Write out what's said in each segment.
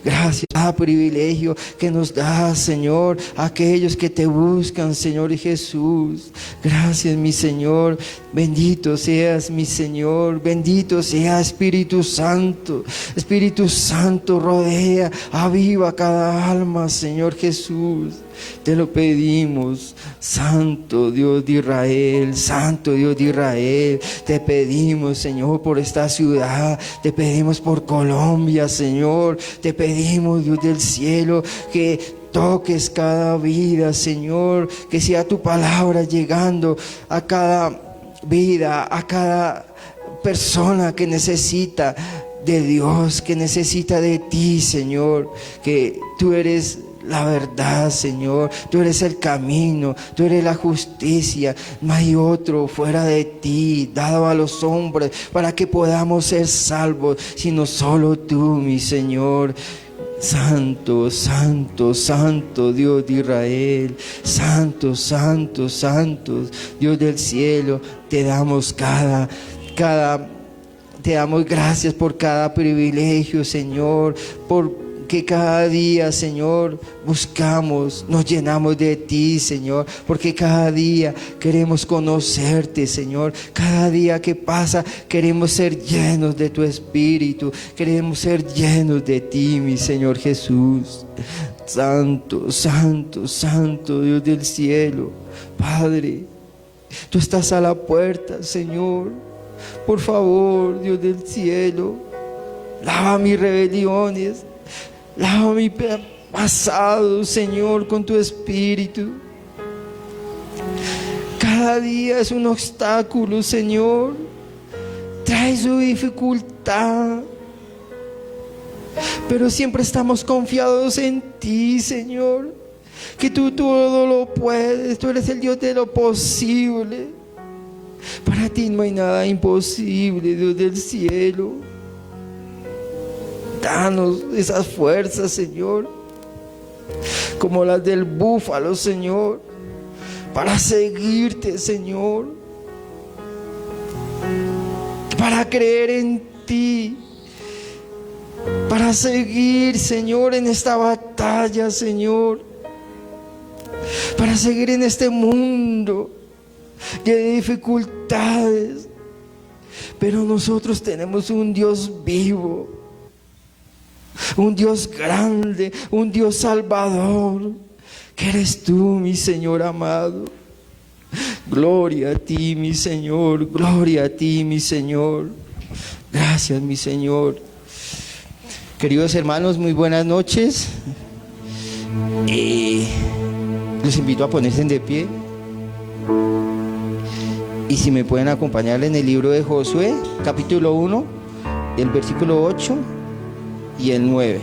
Gracias a privilegio que nos das, Señor, a aquellos que te buscan, Señor Jesús. Gracias, mi Señor. Bendito seas, mi Señor. Bendito sea Espíritu Santo. Espíritu Santo, rodea, aviva cada alma, Señor Jesús. Te lo pedimos, Santo Dios de Israel, Santo Dios de Israel. Te pedimos, Señor, por esta ciudad. Te pedimos por Colombia, Señor. Te pedimos, Dios del cielo, que toques cada vida, Señor. Que sea tu palabra llegando a cada vida, a cada persona que necesita de Dios, que necesita de ti, Señor. Que tú eres la verdad, Señor. Tú eres el camino, tú eres la justicia. No hay otro fuera de ti, dado a los hombres para que podamos ser salvos, sino solo tú, mi Señor. Santo, santo, santo Dios de Israel, santo, santo, santo Dios del cielo. Te damos te damos gracias por cada privilegio, Señor, porque cada día, Señor, buscamos, nos llenamos de ti, Señor, porque cada día queremos conocerte, Señor. Cada día que pasa queremos ser llenos de tu Espíritu, queremos ser llenos de ti, mi Señor Jesús. Santo, santo, santo Dios del cielo. Padre, tú estás a la puerta, Señor. Por favor, Dios del cielo, lava mis rebeliones, lava mi pasado, Señor, con tu Espíritu. Cada día es un obstáculo, Señor. Trae su dificultad, pero siempre estamos confiados en ti, Señor, que tú todo lo puedes. Tú eres el Dios de lo posible. Para ti no hay nada imposible, Dios del cielo. Danos esas fuerzas, Señor, como las del búfalo, Señor, para seguirte, Señor, para creer en ti, para seguir, Señor, en esta batalla, Señor, para seguir en este mundo de dificultades. Pero nosotros tenemos un Dios vivo, un Dios grande, un Dios salvador, que eres tú, mi Señor amado. Gloria a ti, mi Señor, gloria a ti, mi Señor. Gracias, mi Señor. Queridos hermanos, muy buenas noches. Les invito a ponerse de pie. Y si me pueden acompañar en el libro de Josué, capítulo 1, el versículo 8 y el 9.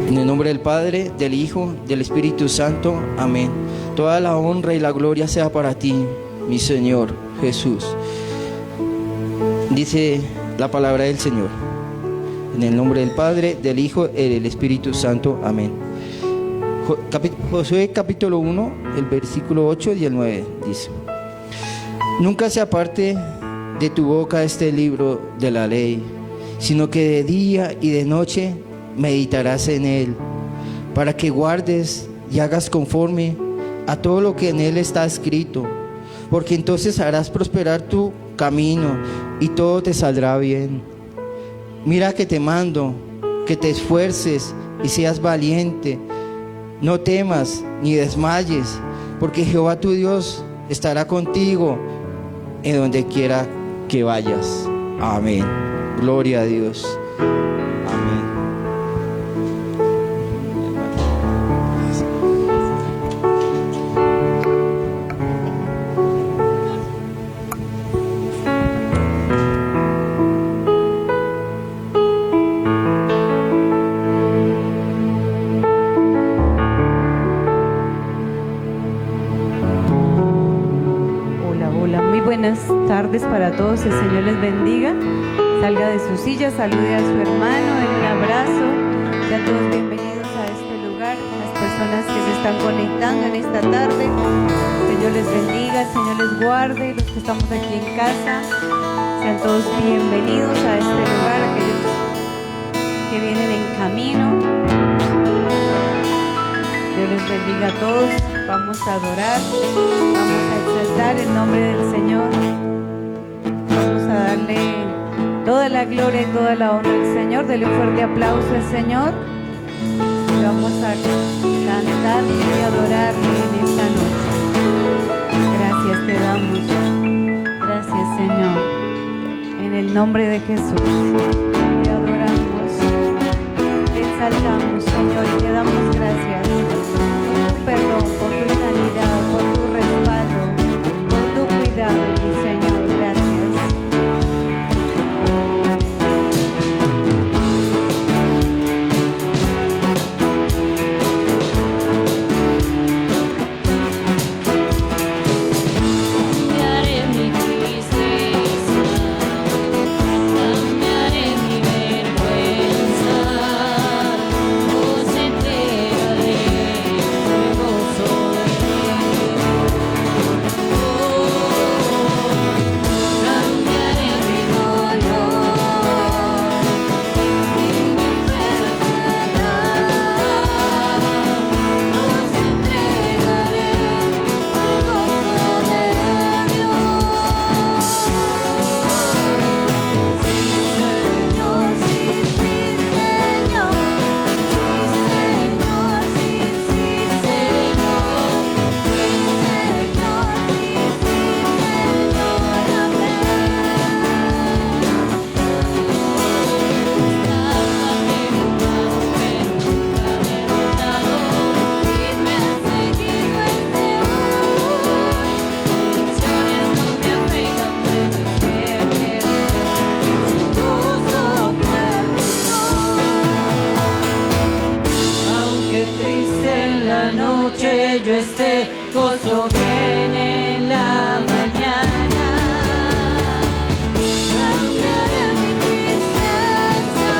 En el nombre del Padre, del Hijo, del Espíritu Santo. Amén. Toda la honra y la gloria sea para ti, mi Señor Jesús. Dice la palabra del Señor. En el nombre del Padre, del Hijo y del Espíritu Santo. Amén. Josué capítulo 1, el versículo 8 y el 9 dice: Nunca se aparte de tu boca este libro de la ley, sino que de día y de noche meditarás en él, para que guardes y hagas conforme a todo lo que en él está escrito, porque entonces harás prosperar tu camino y todo te saldrá bien. Mira que te mando, que te esfuerces y seas valiente. No temas ni desmayes, porque Jehová tu Dios estará contigo en donde quiera que vayas. Amén. Gloria a Dios. Amén. Tardes para todos, el Señor les bendiga. Salga de su silla, salude a su hermano, denle un abrazo. Sean todos bienvenidos a este lugar, las personas que se están conectando en esta tarde. El Señor les bendiga, el Señor les guarde. Los que estamos aquí en casa, sean todos bienvenidos a este lugar. Aquellos que vienen en camino. Dios les bendiga a todos. Vamos a adorar, vamos a exaltar el nombre del Señor. Vamos a darle toda la gloria y toda la honra al Señor. Dele un fuerte aplauso al Señor. Y vamos a cantarle y adorarle en esta noche. Gracias te damos. Gracias, Señor. En el nombre de Jesús. Te adoramos. Te exaltamos, Señor, y te damos gracias. Por tu perdón, por tu sanidad, por tu respaldo, por tu cuidado, mi Señor. Gracias. Yo esté, gozo viene en la mañana. Cambiaré mi tristeza,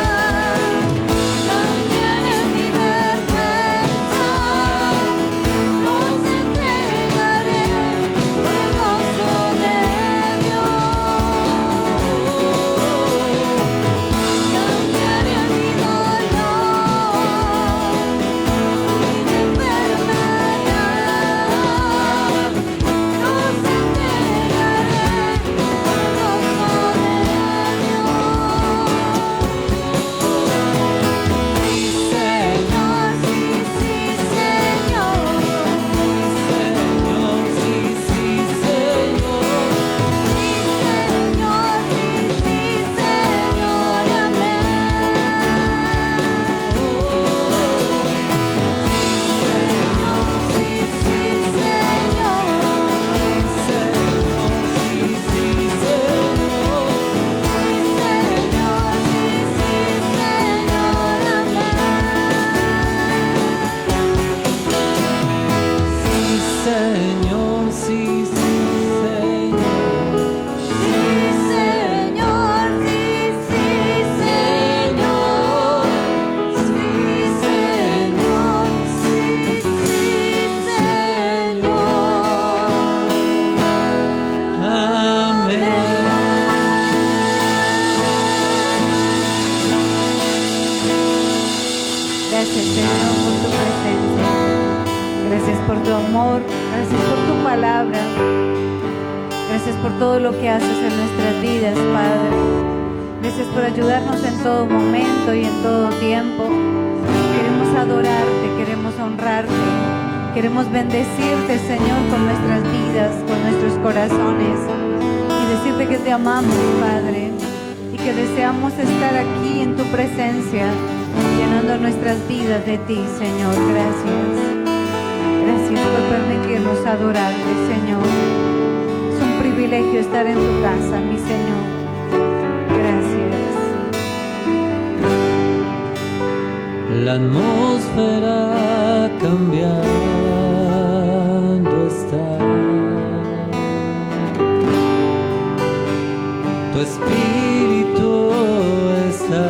cambiaré mi vergüenza, los entregaré el gozo de Dios. Cambiaré mi dolor, mi enfermedad. Gracias por tu amor, gracias por tu palabra, gracias por todo lo que haces en nuestras vidas, Padre. Gracias por ayudarnos en todo momento y en todo tiempo. Queremos adorarte, queremos honrarte, queremos bendecirte, Señor, con nuestras vidas, con nuestros corazones y decirte que te amamos, Padre, y que deseamos estar aquí en tu presencia, llenando nuestras vidas de ti, Señor. Gracias. Gracias por permitirnos adorarte, Señor. Es un privilegio estar en tu casa, mi Señor. Gracias. La atmósfera cambiando está. Tu espíritu está.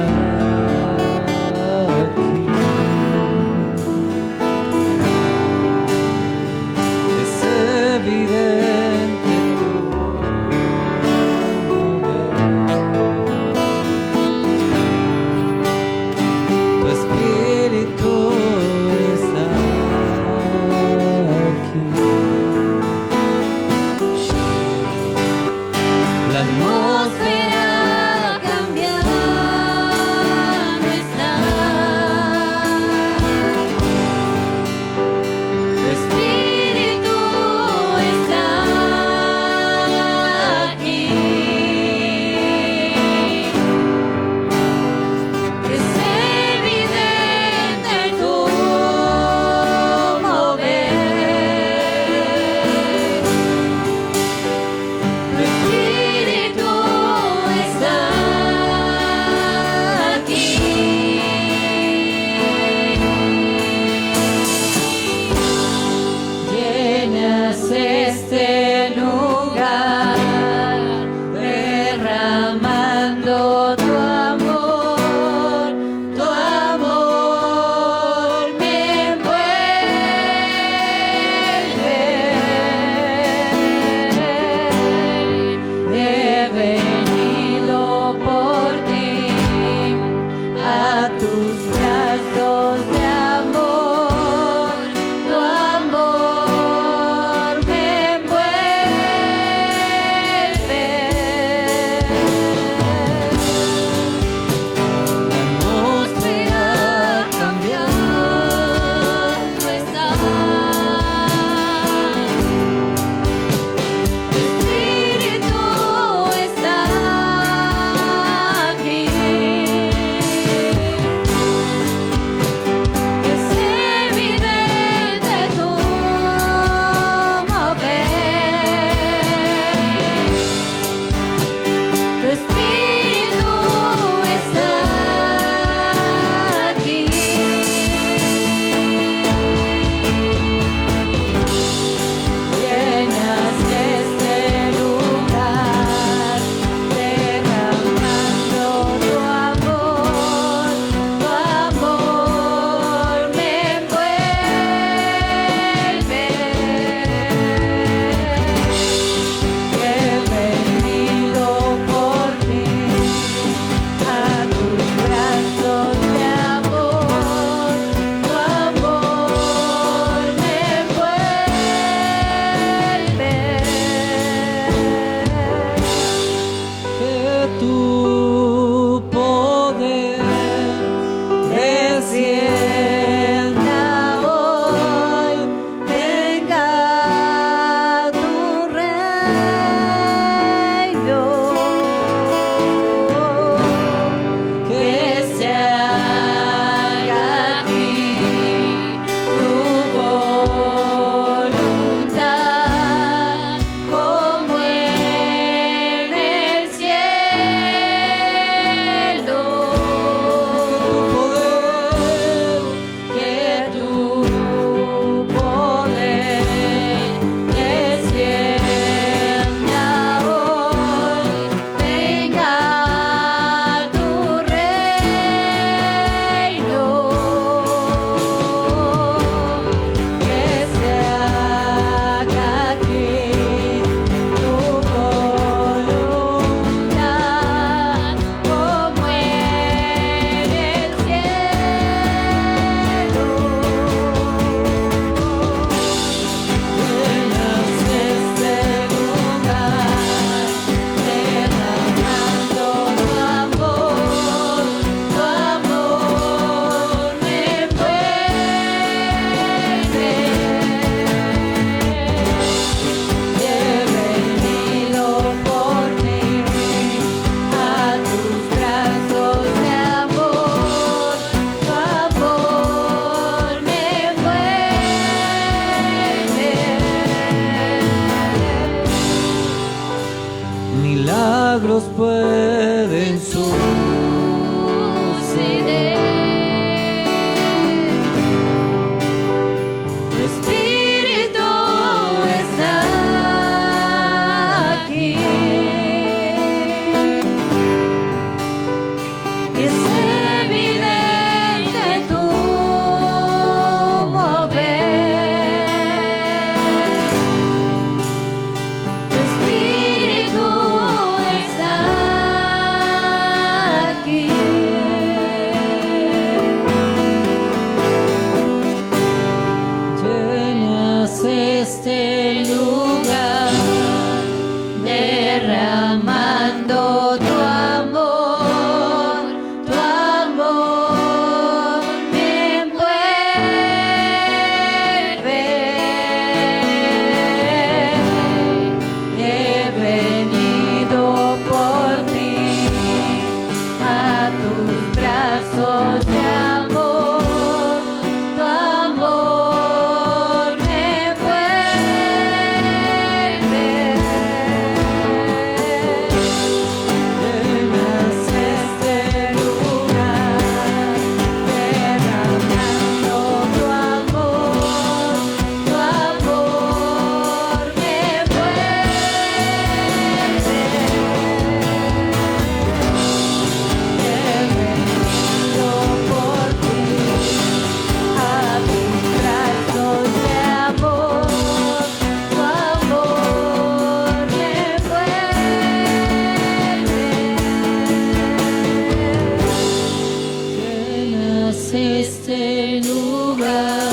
este lugar,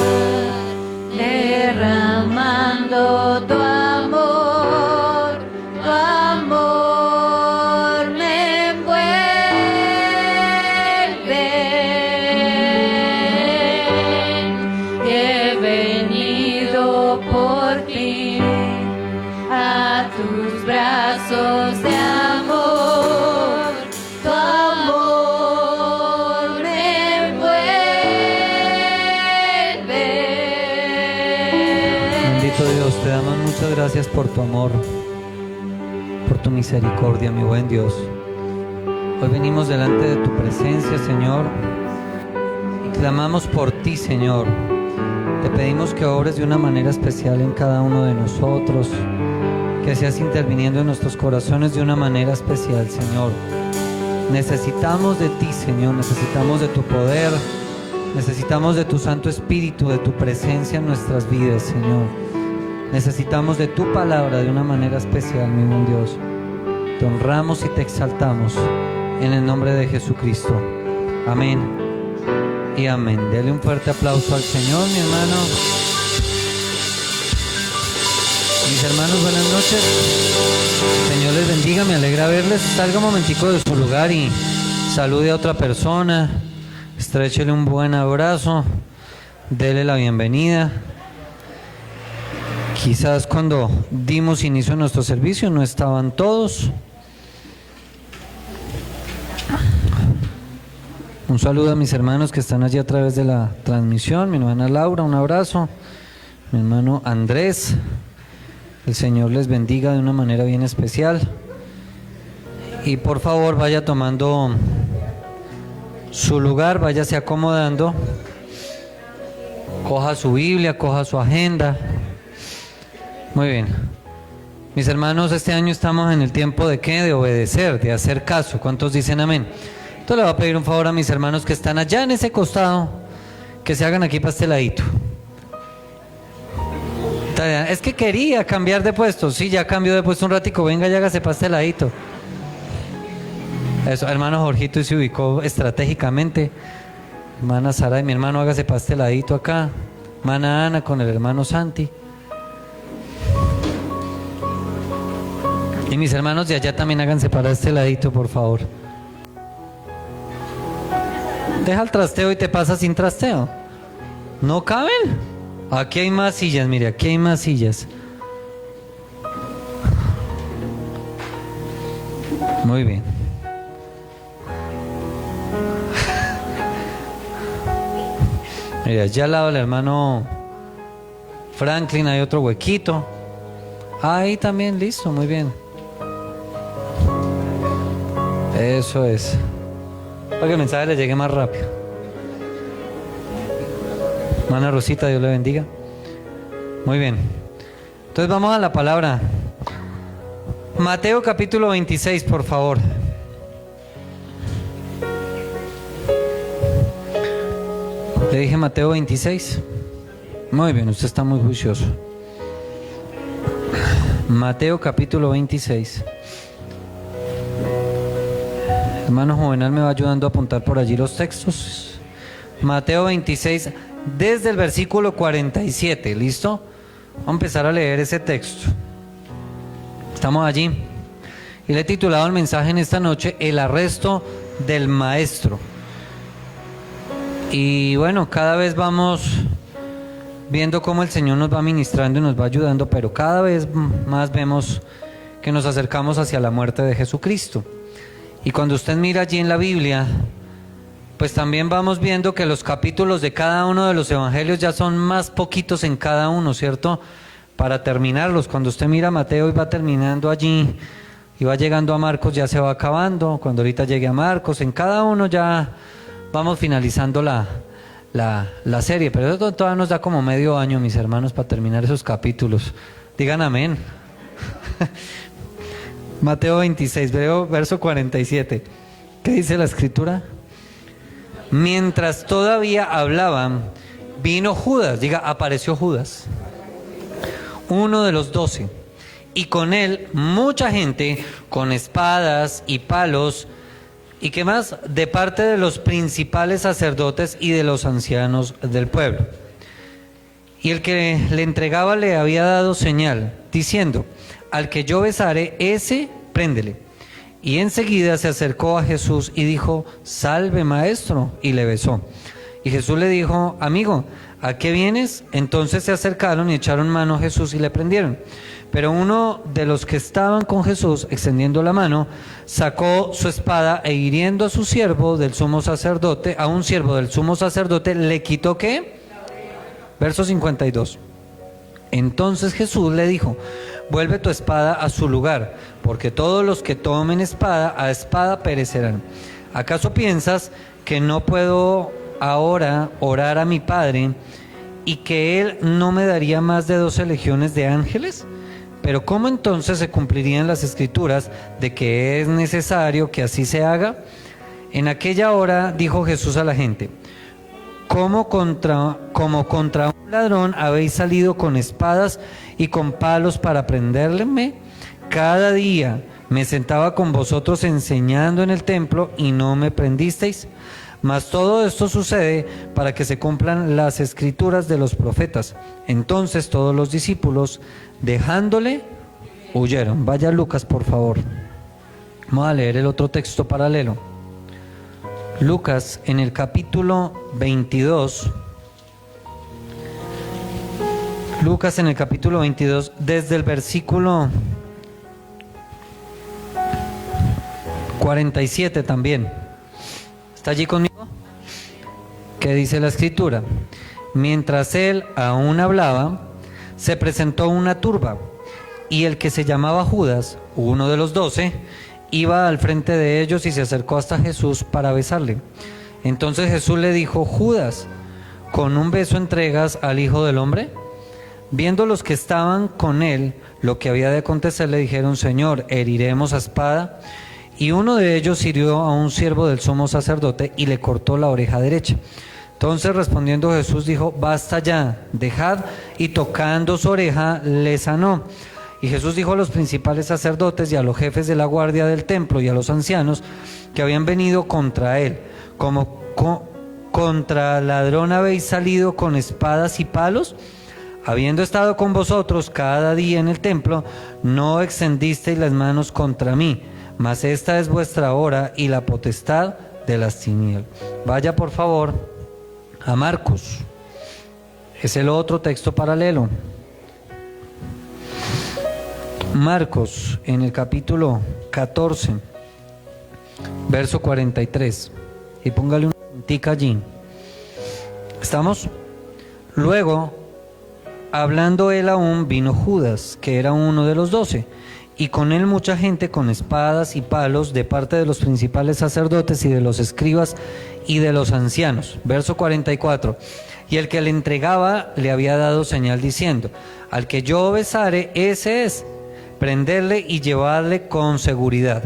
derramando tu amor me envuelve. He venido por ti a tus brazos de amor, tu amor me envuelve. Bendito Dios, te damos muchas gracias por tu amor, por tu misericordia, mi buen Dios. Hoy venimos delante de tu presencia, Señor, y clamamos por ti, Señor. Te pedimos que obres de una manera especial en cada uno de nosotros, que seas interviniendo en nuestros corazones de una manera especial, Señor. Necesitamos de ti, Señor, necesitamos de tu poder, necesitamos de tu Santo Espíritu, de tu presencia en nuestras vidas, Señor. Necesitamos de tu palabra de una manera especial, mi buen Dios. Te honramos y te exaltamos en el nombre de Jesucristo. Amén y amén. Dele un fuerte aplauso al Señor, mi hermano. Mis hermanos, buenas noches. Señor les bendiga, me alegra verles. Salga un momentico de su lugar y salude a otra persona. Estréchele un buen abrazo. Dele la bienvenida. Quizás cuando dimos inicio a nuestro servicio no estaban todos. Un saludo a mis hermanos que están allí a través de la transmisión. Mi hermana Laura, un abrazo. Mi hermano Andrés. El Señor les bendiga de una manera bien especial. Y por favor vaya tomando su lugar, váyase acomodando. Coja su Biblia, coja su agenda. Muy bien. Mis hermanos, este año estamos en el tiempo de ¿qué? De obedecer, de hacer caso. ¿Cuántos dicen amén? Entonces le voy a pedir un favor a mis hermanos que están allá en ese costado, que se hagan aquí para este ladito. Es que quería cambiar de puesto. Sí, ya cambió de puesto un ratico. Venga, ya hágase para este ladito. Eso, hermano Jorgito se ubicó estratégicamente. Hermana Sara y mi hermano, hágase para este ladito acá. Hermana Ana con el hermano Santi. Y mis hermanos de allá también háganse para este ladito, por favor. Deja el trasteo y te pasa sin trasteo. ¿No caben? Aquí hay más sillas, mire, aquí hay más sillas. Muy bien. Mira, allá al lado del hermano Franklin hay otro huequito. Ahí también, listo, muy bien. Eso es. Para que el mensaje le llegue más rápido. Hermana Rosita, Dios le bendiga. Muy bien. Entonces vamos a la palabra. Mateo capítulo 26, por favor. Le dije Mateo 26. Muy bien, usted está muy juicioso. Mateo capítulo 26. Hermano Juvenal me va ayudando a apuntar por allí los textos. Mateo 26, desde el versículo 47, ¿listo? Vamos a empezar a leer ese texto. Estamos allí. Y le he titulado el mensaje en esta noche, El arresto del maestro. Y bueno, cada vez vamos viendo cómo el Señor nos va ministrando y nos va ayudando, pero cada vez más vemos que nos acercamos hacia la muerte de Jesucristo. Y cuando usted mira allí en la Biblia, pues también vamos viendo que los capítulos de cada uno de los evangelios ya son más poquitos en cada uno, ¿cierto? Para terminarlos, cuando usted mira Mateo y va terminando allí y va llegando a Marcos, ya se va acabando. Cuando ahorita llegue a Marcos, en cada uno ya vamos finalizando la serie, pero eso todavía nos da como medio año, mis hermanos, para terminar esos capítulos. Digan amén. Mateo 26, verso 47. ¿Qué dice la escritura? Mientras todavía hablaban, vino Judas, diga, apareció Judas, uno de los 12, y con él mucha gente con espadas y palos ¿Y qué más? De parte de los principales sacerdotes y de los ancianos del pueblo. Y el que le entregaba le había dado señal, diciendo: al que yo besare, ese préndele. Y enseguida se acercó a Jesús y dijo: salve, maestro, y le besó. Y Jesús le dijo: amigo, ¿a qué vienes? Entonces se acercaron y echaron mano a Jesús y le prendieron. Pero uno de los que estaban con Jesús, extendiendo la mano, sacó su espada e hiriendo a su siervo del sumo sacerdote, a un siervo del sumo sacerdote, le quitó ¿qué? Verso 52. Entonces Jesús le dijo: vuelve tu espada a su lugar, porque todos los que tomen espada, a espada perecerán. ¿Acaso piensas que no puedo ahora orar a mi Padre y que Él no me daría más de 12 legiones de ángeles? Pero ¿cómo entonces se cumplirían las escrituras de que es necesario que así se haga? En aquella hora dijo Jesús a la gente: como contra un ladrón habéis salido con espadas y con palos para prenderme. Cada día me sentaba con vosotros enseñando en el templo y no me prendisteis. Mas todo esto sucede para que se cumplan las escrituras de los profetas. Entonces todos los discípulos, dejándole, huyeron. Vaya Lucas, por favor. Vamos a leer el otro texto paralelo. Lucas, en el capítulo 22. Lucas, en el capítulo 22, desde el versículo 47 también. ¿Está allí conmigo? ¿Qué dice la escritura? Mientras él aún hablaba, se presentó una turba, y el que se llamaba Judas, uno de los 12, iba al frente de ellos y se acercó hasta Jesús para besarle. Entonces Jesús le dijo: Judas, ¿con un beso entregas al Hijo del Hombre? Viendo los que estaban con él lo que había de acontecer, le dijeron: Señor, ¿heriremos a espada? Y uno de ellos hirió a un siervo del sumo sacerdote y le cortó la oreja derecha. Entonces respondiendo Jesús dijo: basta ya, dejad, y tocando su oreja le sanó. Y Jesús dijo a los principales sacerdotes y a los jefes de la guardia del templo y a los ancianos que habían venido contra él: como contra ladrón habéis salido con espadas y palos. Habiendo estado con vosotros cada día en el templo, no extendisteis las manos contra mí, mas esta es vuestra hora y la potestad de las tinieblas. Vaya por favor a Marcos, es el otro texto paralelo. Marcos, en el capítulo 14, verso 43, y póngale una puntica allí. ¿Estamos? Luego, hablando él aún, vino Judas, que era uno de los 12, y con él mucha gente con espadas y palos de parte de los principales sacerdotes y de los escribas y de los ancianos. Verso 44. Y el que le entregaba le había dado señal diciendo: al que yo besare, ese es, prenderle y llevarle con seguridad.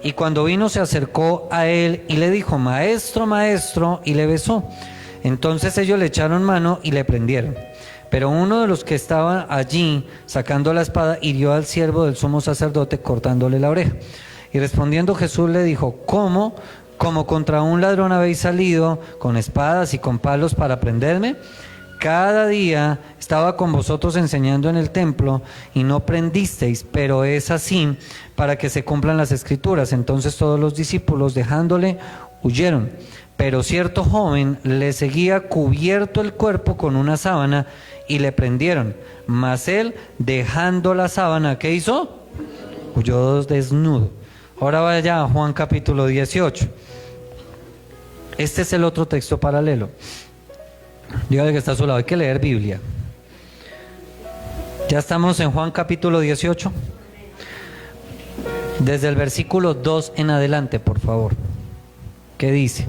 Y cuando vino se acercó a él y le dijo: maestro, maestro, y le besó. Entonces ellos le echaron mano y le prendieron. Pero uno de los que estaban allí, sacando la espada, hirió al siervo del sumo sacerdote, cortándole la oreja. Y respondiendo Jesús le dijo: ¿cómo? ¿Como contra un ladrón habéis salido con espadas y con palos para prenderme? Cada día estaba con vosotros enseñando en el templo y no prendisteis, pero es así para que se cumplan las escrituras. Entonces todos los discípulos, dejándole, huyeron. Pero cierto joven le seguía cubierto el cuerpo con una sábana y le prendieron. Mas él, dejando la sábana, ¿qué hizo? Huyó desnudo. Ahora vaya a Juan capítulo 18. Este es el otro texto paralelo. Dígale que está a su lado, hay que leer Biblia. Ya estamos en Juan capítulo 18. Desde el versículo 2 en adelante, por favor. ¿Qué dice?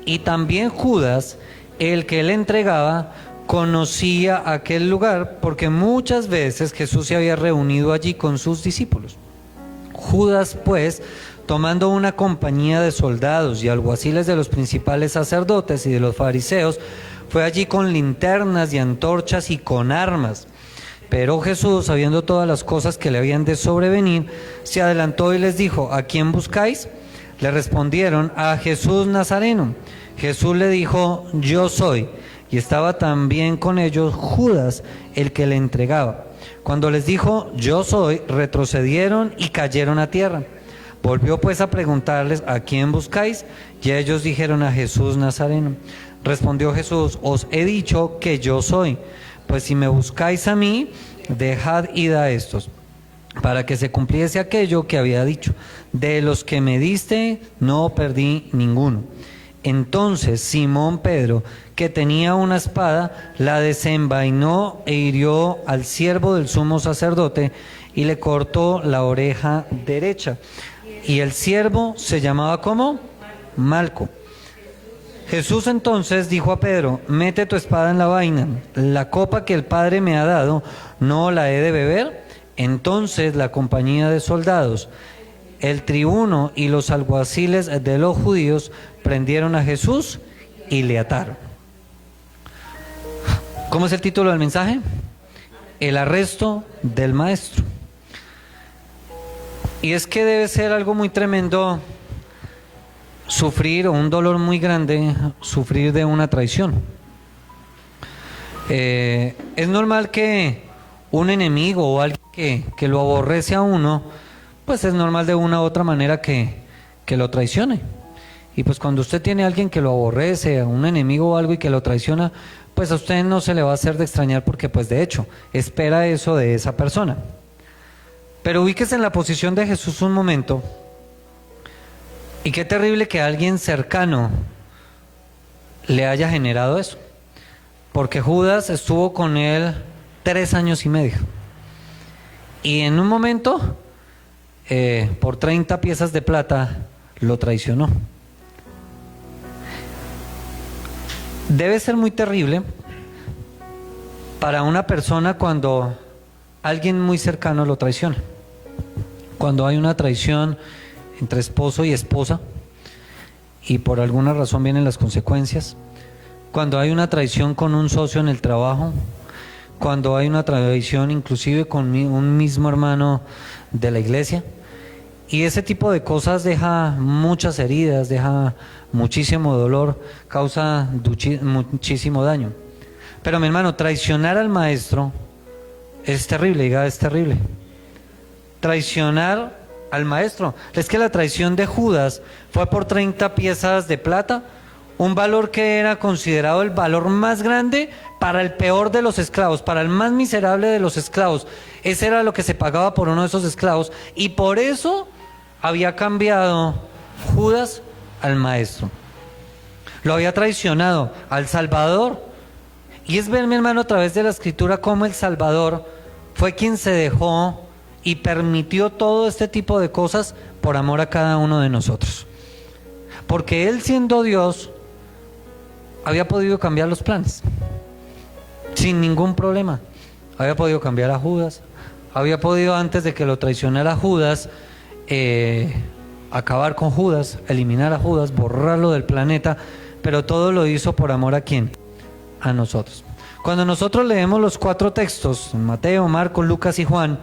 Y también Judas, el que le entregaba, conocía aquel lugar, porque muchas veces Jesús se había reunido allí con sus discípulos. Judas, pues, tomando una compañía de soldados y alguaciles de los principales sacerdotes y de los fariseos, fue allí con linternas y antorchas y con armas. Pero Jesús, sabiendo todas las cosas que le habían de sobrevenir, se adelantó y les dijo: ¿a quién buscáis? Le respondieron: a Jesús Nazareno. Jesús le dijo: yo soy. Y estaba también con ellos Judas, el que le entregaba. Cuando les dijo: yo soy, retrocedieron y cayeron a tierra. Volvió pues a preguntarles: ¿a quién buscáis? Y ellos dijeron: a Jesús Nazareno. Respondió Jesús: os he dicho que yo soy. Pues si me buscáis a mí, dejad id a estos, para que se cumpliese aquello que había dicho: de los que me diste, no perdí ninguno. Entonces Simón Pedro, que tenía una espada, la desenvainó e hirió al siervo del sumo sacerdote y le cortó la oreja derecha. Y el siervo se llamaba ¿cómo? Malco. Jesús entonces dijo a Pedro: mete tu espada en la vaina. La copa que el Padre me ha dado, ¿no la he de beber? Entonces la compañía de soldados, el tribuno y los alguaciles de los judíos prendieron a Jesús y le ataron. ¿Cómo es el título del mensaje? El arresto del maestro. Y es que debe ser algo muy tremendo sufrir, o un dolor muy grande, sufrir de una traición. Es normal que un enemigo o alguien que lo aborrece a uno, pues es normal de una u otra manera que lo traicione. Y pues cuando usted tiene a alguien que lo aborrece, a un enemigo o algo, y que lo traiciona, pues a usted no se le va a hacer de extrañar, porque pues de hecho espera eso de esa persona. Pero ubíquese en la posición de Jesús un momento. Y qué terrible que alguien cercano le haya generado eso. Porque Judas estuvo con él 3 años y medio. Y en un momento, por 30 piezas de plata, lo traicionó. Debe ser muy terrible para una persona cuando alguien muy cercano lo traiciona. Cuando hay una traición entre esposo y esposa y por alguna razón vienen las consecuencias. Cuando hay una traición con un socio en el trabajo. Cuando hay una traición inclusive con un mismo hermano de la iglesia. Y ese tipo de cosas deja muchas heridas, deja muchísimo dolor, causa muchísimo daño. Pero mi hermano, traicionar al maestro es terrible, diga, es terrible. Traicionar al maestro. Es que la traición de Judas fue por 30 piezas de plata, un valor que era considerado el valor más grande para el peor de los esclavos, para el más miserable de los esclavos. Ese era lo que se pagaba por uno de esos esclavos, y por eso había cambiado Judas al maestro. Lo había traicionado al Salvador. Y es ver, mi hermano, a través de la Escritura, cómo el Salvador fue quien se dejó y permitió todo este tipo de cosas por amor a cada uno de nosotros. Porque Él, siendo Dios, había podido cambiar los planes sin ningún problema. Había podido cambiar a Judas, había podido, antes de que lo traicionara Judas, acabar con Judas, eliminar a Judas, borrarlo del planeta, pero todo lo hizo por amor ¿a quién? A nosotros. Cuando nosotros leemos los 4 textos, Mateo, Marcos, Lucas y Juan,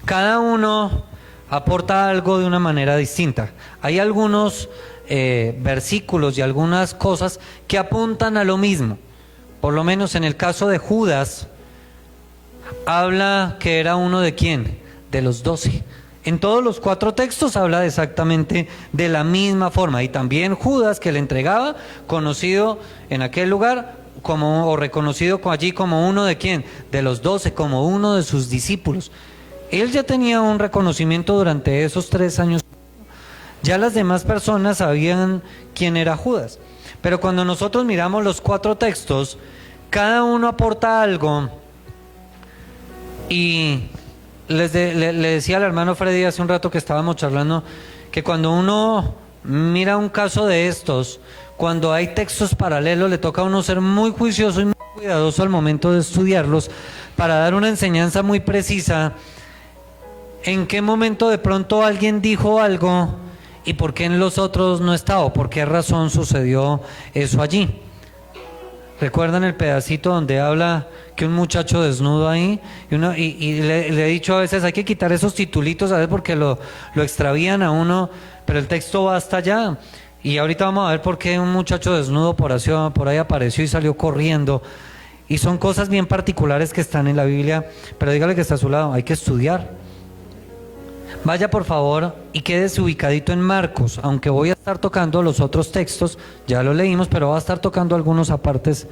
cada uno aporta algo de una manera distinta. Hay algunos versículos y algunas cosas que apuntan a lo mismo. Por lo menos en el caso de Judas, habla que era uno de ¿quién? De los 12. En todos los 4 textos habla exactamente de la misma forma. Y también Judas, que le entregaba, conocido en aquel lugar como, o reconocido allí como uno de ¿quién? De los 12, como uno de sus discípulos. Él ya tenía un reconocimiento durante esos 3 años. Ya las demás personas sabían quién era Judas. Pero cuando nosotros miramos los 4 textos, cada uno aporta algo. Y le decía al hermano Freddy hace un rato que estábamos charlando, que cuando uno mira un caso de estos, cuando hay textos paralelos, le toca a uno ser muy juicioso y muy cuidadoso al momento de estudiarlos, para dar una enseñanza muy precisa. ¿En qué momento de pronto alguien dijo algo y por qué en los otros no está, o por qué razón sucedió eso allí? ¿Recuerdan el pedacito donde habla que un muchacho desnudo ahí? Y le he dicho a veces, hay que quitar esos titulitos a veces porque lo extravían a uno, pero el texto va hasta allá. Y ahorita vamos a ver por qué un muchacho desnudo por ahí apareció y salió corriendo. Y son cosas bien particulares que están en la Biblia, pero dígale que está a su lado, hay que estudiar. Vaya por favor y quédese ubicadito en Marcos, aunque voy a estar tocando los otros textos, ya lo leímos, pero voy a estar tocando algunos apartes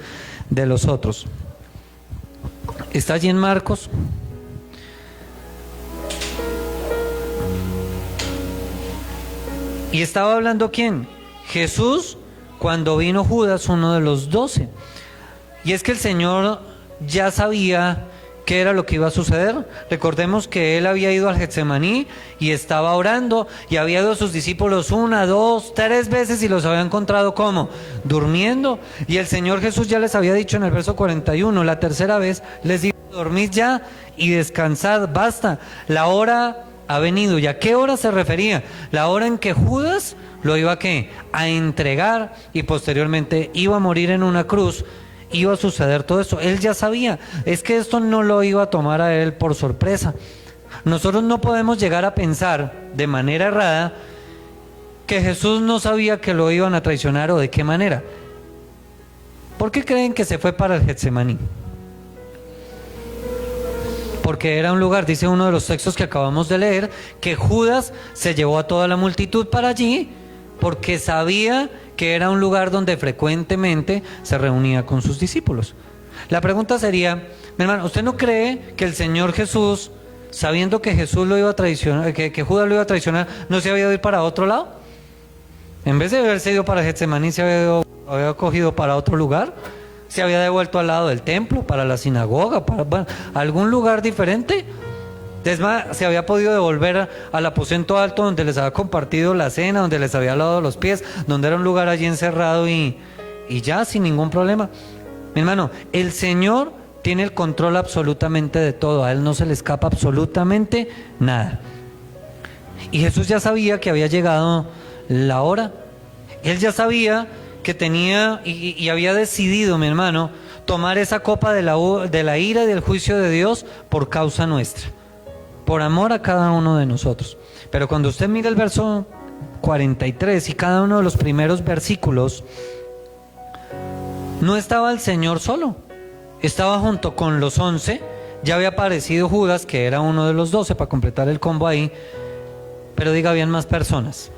de los otros. Está allí en Marcos. ¿Y estaba hablando quién? Jesús, cuando vino Judas, uno de los 12. Y es que el Señor ya sabía qué era lo que iba a suceder. Recordemos que Él había ido al Getsemaní y estaba orando, y había ido a sus discípulos 1, 2, 3 veces y los había encontrado ¿cómo? Durmiendo. Y el Señor Jesús ya les había dicho en el verso 41, la tercera vez les dijo: dormid ya y descansad, basta, la hora ha venido. ¿Y a qué hora se refería? La hora en que Judas lo iba ¿a qué? A entregar, y posteriormente iba a morir en una cruz. Iba a suceder todo esto. Él ya sabía. Es que esto no lo iba a tomar a él por sorpresa. Nosotros no podemos llegar a pensar de manera errada que Jesús no sabía que lo iban a traicionar, o de qué manera. ¿Por qué creen que se fue para el Getsemaní? Porque era un lugar, dice uno de los textos que acabamos de leer, que Judas se llevó a toda la multitud para allí porque sabía que era un lugar donde frecuentemente se reunía con sus discípulos. La pregunta sería, mi hermano, ¿usted no cree que el Señor Jesús, sabiendo que Jesús lo iba a traicionar, que Judas lo iba a traicionar, no se había ido a ir para otro lado? En vez de haberse ido para Getsemaní, se había cogido para otro lugar, se había devuelto al lado del templo, para la sinagoga, para algún lugar diferente. Es más, se había podido devolver al aposento alto donde les había compartido la cena, donde les había lavado los pies, donde era un lugar allí encerrado y ya sin ningún problema. Mi hermano, el Señor tiene el control absolutamente de todo, a Él no se le escapa absolutamente nada. Y Jesús ya sabía que había llegado la hora. Él ya sabía que tenía y había decidido, mi hermano, tomar esa copa de la ira y del juicio de Dios por causa nuestra, por amor a cada uno de nosotros. Pero cuando usted mira el verso 43 y cada uno de los primeros versículos, no estaba el Señor solo, estaba junto con los 11, ya había aparecido Judas, que era uno de los 12, para completar el combo ahí, pero diga, habían más personas.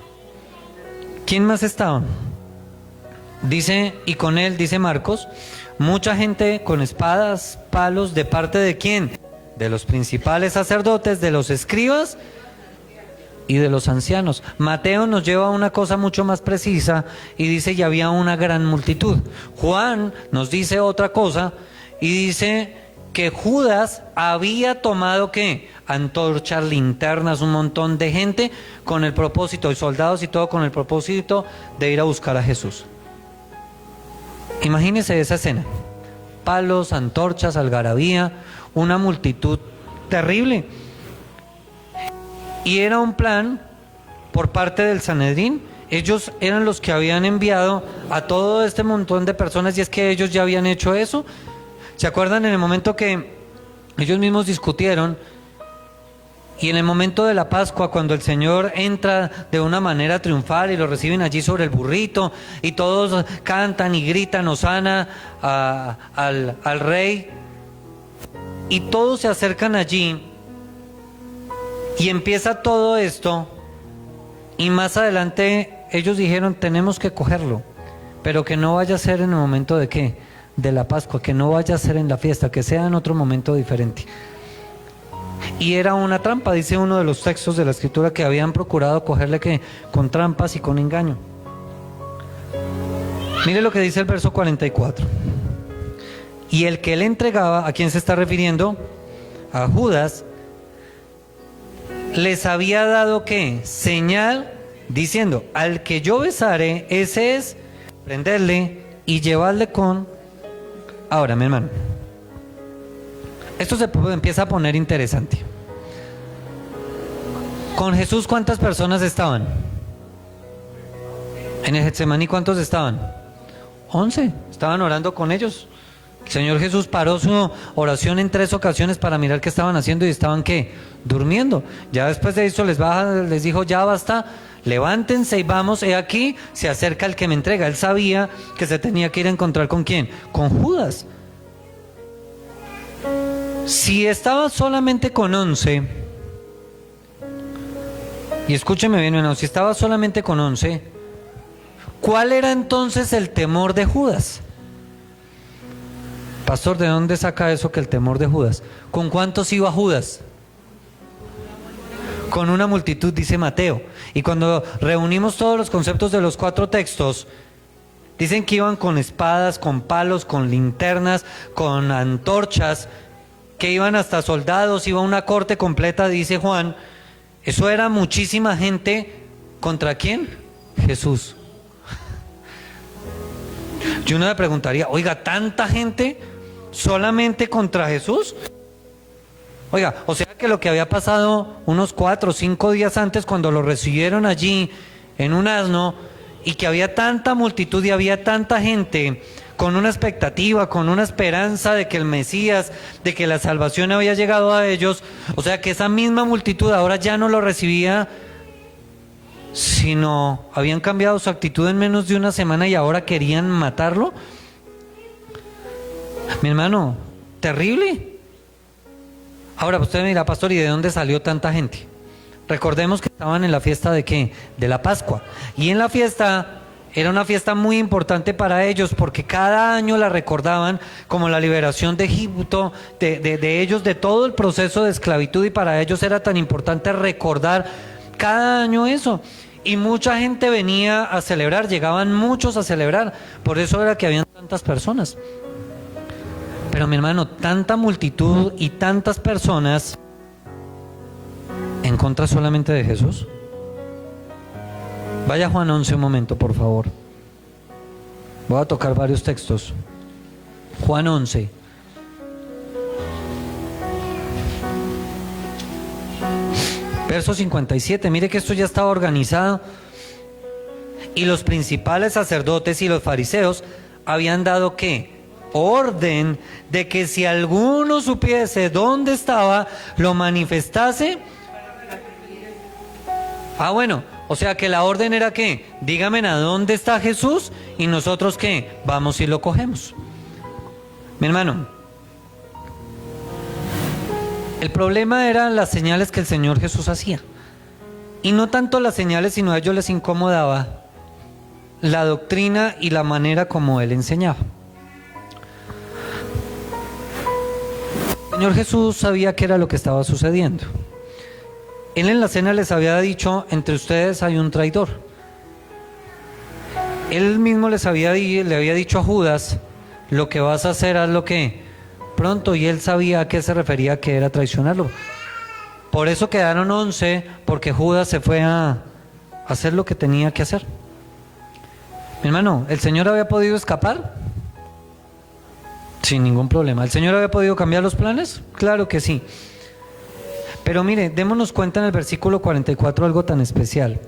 ¿Quién más estaban? Dice, y con él, dice Marcos, mucha gente con espadas, palos, ¿de parte de quién? De los principales sacerdotes, de los escribas y de los ancianos. Mateo nos lleva a una cosa mucho más precisa y dice, y había una gran multitud. Juan nos dice otra cosa y dice que Judas había tomado ¿qué? Antorchas, linternas, un montón de gente con el propósito, y soldados y todo con el propósito de ir a buscar a Jesús. Imagínense esa escena: palos, antorchas, algarabía, una multitud terrible. Y era un plan por parte del Sanedrín. Ellos eran los que habían enviado a todo este montón de personas, y es que ellos ya habían hecho eso. ¿Se acuerdan en el momento que ellos mismos discutieron? Y en el momento de la Pascua, cuando el Señor entra de una manera triunfal y lo reciben allí sobre el burrito, y todos cantan y gritan hosana al Rey, y todos se acercan allí, y empieza todo esto, y más adelante ellos dijeron, tenemos que cogerlo, pero que no vaya a ser en el momento de ¿qué? De la Pascua, que no vaya a ser en la fiesta, que sea en otro momento diferente. Y era una trampa, dice uno de los textos de la Escritura, que habían procurado cogerle ¿qué? Con trampas y con engaño. Mire lo que dice el verso 44. Y el que le entregaba, ¿a quién se está refiriendo? A Judas. Les había dado ¿qué? Señal, diciendo, al que yo besare, ese es, prenderle y llevarle con... Ahora, mi hermano, esto se empieza a poner interesante. Con Jesús, ¿cuántas personas estaban? En el Getsemaní, ¿cuántos estaban? 11, estaban orando con ellos. El Señor Jesús paró su oración en 3 ocasiones para mirar qué estaban haciendo, y estaban ¿qué? Durmiendo. Ya después de eso les dijo, ya basta, levántense y vamos, he aquí, se acerca el que me entrega. Él sabía que se tenía que ir a encontrar ¿con quién? Con Judas. Si estaba solamente con 11, y escúcheme bien, hermano, si estaba solamente con 11, ¿cuál era entonces el temor de Judas? Pastor, ¿de dónde saca eso que el temor de Judas? ¿Con cuántos iba Judas? Con una multitud, dice Mateo. Y cuando reunimos todos los conceptos de los 4 textos, dicen que iban con espadas, con palos, con linternas, con antorchas, que iban hasta soldados, iba una corte completa, dice Juan. Eso era muchísima gente. ¿Contra quién? Jesús. Yo uno me preguntaría, oiga, ¿tanta gente solamente contra Jesús? Oiga, o sea que lo que había pasado unos 4 o 5 días antes, cuando lo recibieron allí en un asno, y que había tanta multitud y había tanta gente con una expectativa, con una esperanza de que el Mesías, de que la salvación había llegado a ellos, o sea que esa misma multitud ahora ya no lo recibía, sino habían cambiado su actitud en menos de una semana y ahora querían matarlo. Mi hermano, terrible. Ahora usted me dirá, pastor, ¿y de dónde salió tanta gente? Recordemos que estaban en la fiesta ¿de qué? De la Pascua. Y en la fiesta era una fiesta muy importante para ellos, porque cada año la recordaban como la liberación de Egipto, de ellos, de todo el proceso de esclavitud, y para ellos era tan importante recordar cada año eso. Y mucha gente venía a celebrar, llegaban muchos a celebrar, por eso era que habían tantas personas. Pero mi hermano, tanta multitud y tantas personas en contra solamente de Jesús. Vaya a Juan 11 un momento, por favor. Voy a tocar varios textos. Juan 11. Verso 57. Mire que esto ya estaba organizado. Y los principales sacerdotes y los fariseos habían dado ¿qué? Orden de que si alguno supiese dónde estaba, lo manifestase. Bueno, o sea que la orden era ¿qué? Dígame a dónde está Jesús y nosotros ¿qué? Vamos y lo cogemos. Mi hermano, el problema eran las señales que el Señor Jesús hacía. Y no tanto las señales, sino a ellos les incomodaba la doctrina y la manera como Él enseñaba. El Señor Jesús sabía qué era lo que estaba sucediendo. Él en la cena les había dicho, entre ustedes hay un traidor. Él mismo le había dicho a Judas, lo que vas a hacer, haz lo que pronto, y él sabía a qué se refería, que era traicionarlo. Por eso quedaron 11, porque Judas se fue a hacer lo que tenía que hacer. Mi hermano, ¿el Señor había podido escapar? Sin ningún problema. ¿El Señor había podido cambiar los planes? Claro que sí. Pero mire, démonos cuenta en el versículo 44 algo tan especial.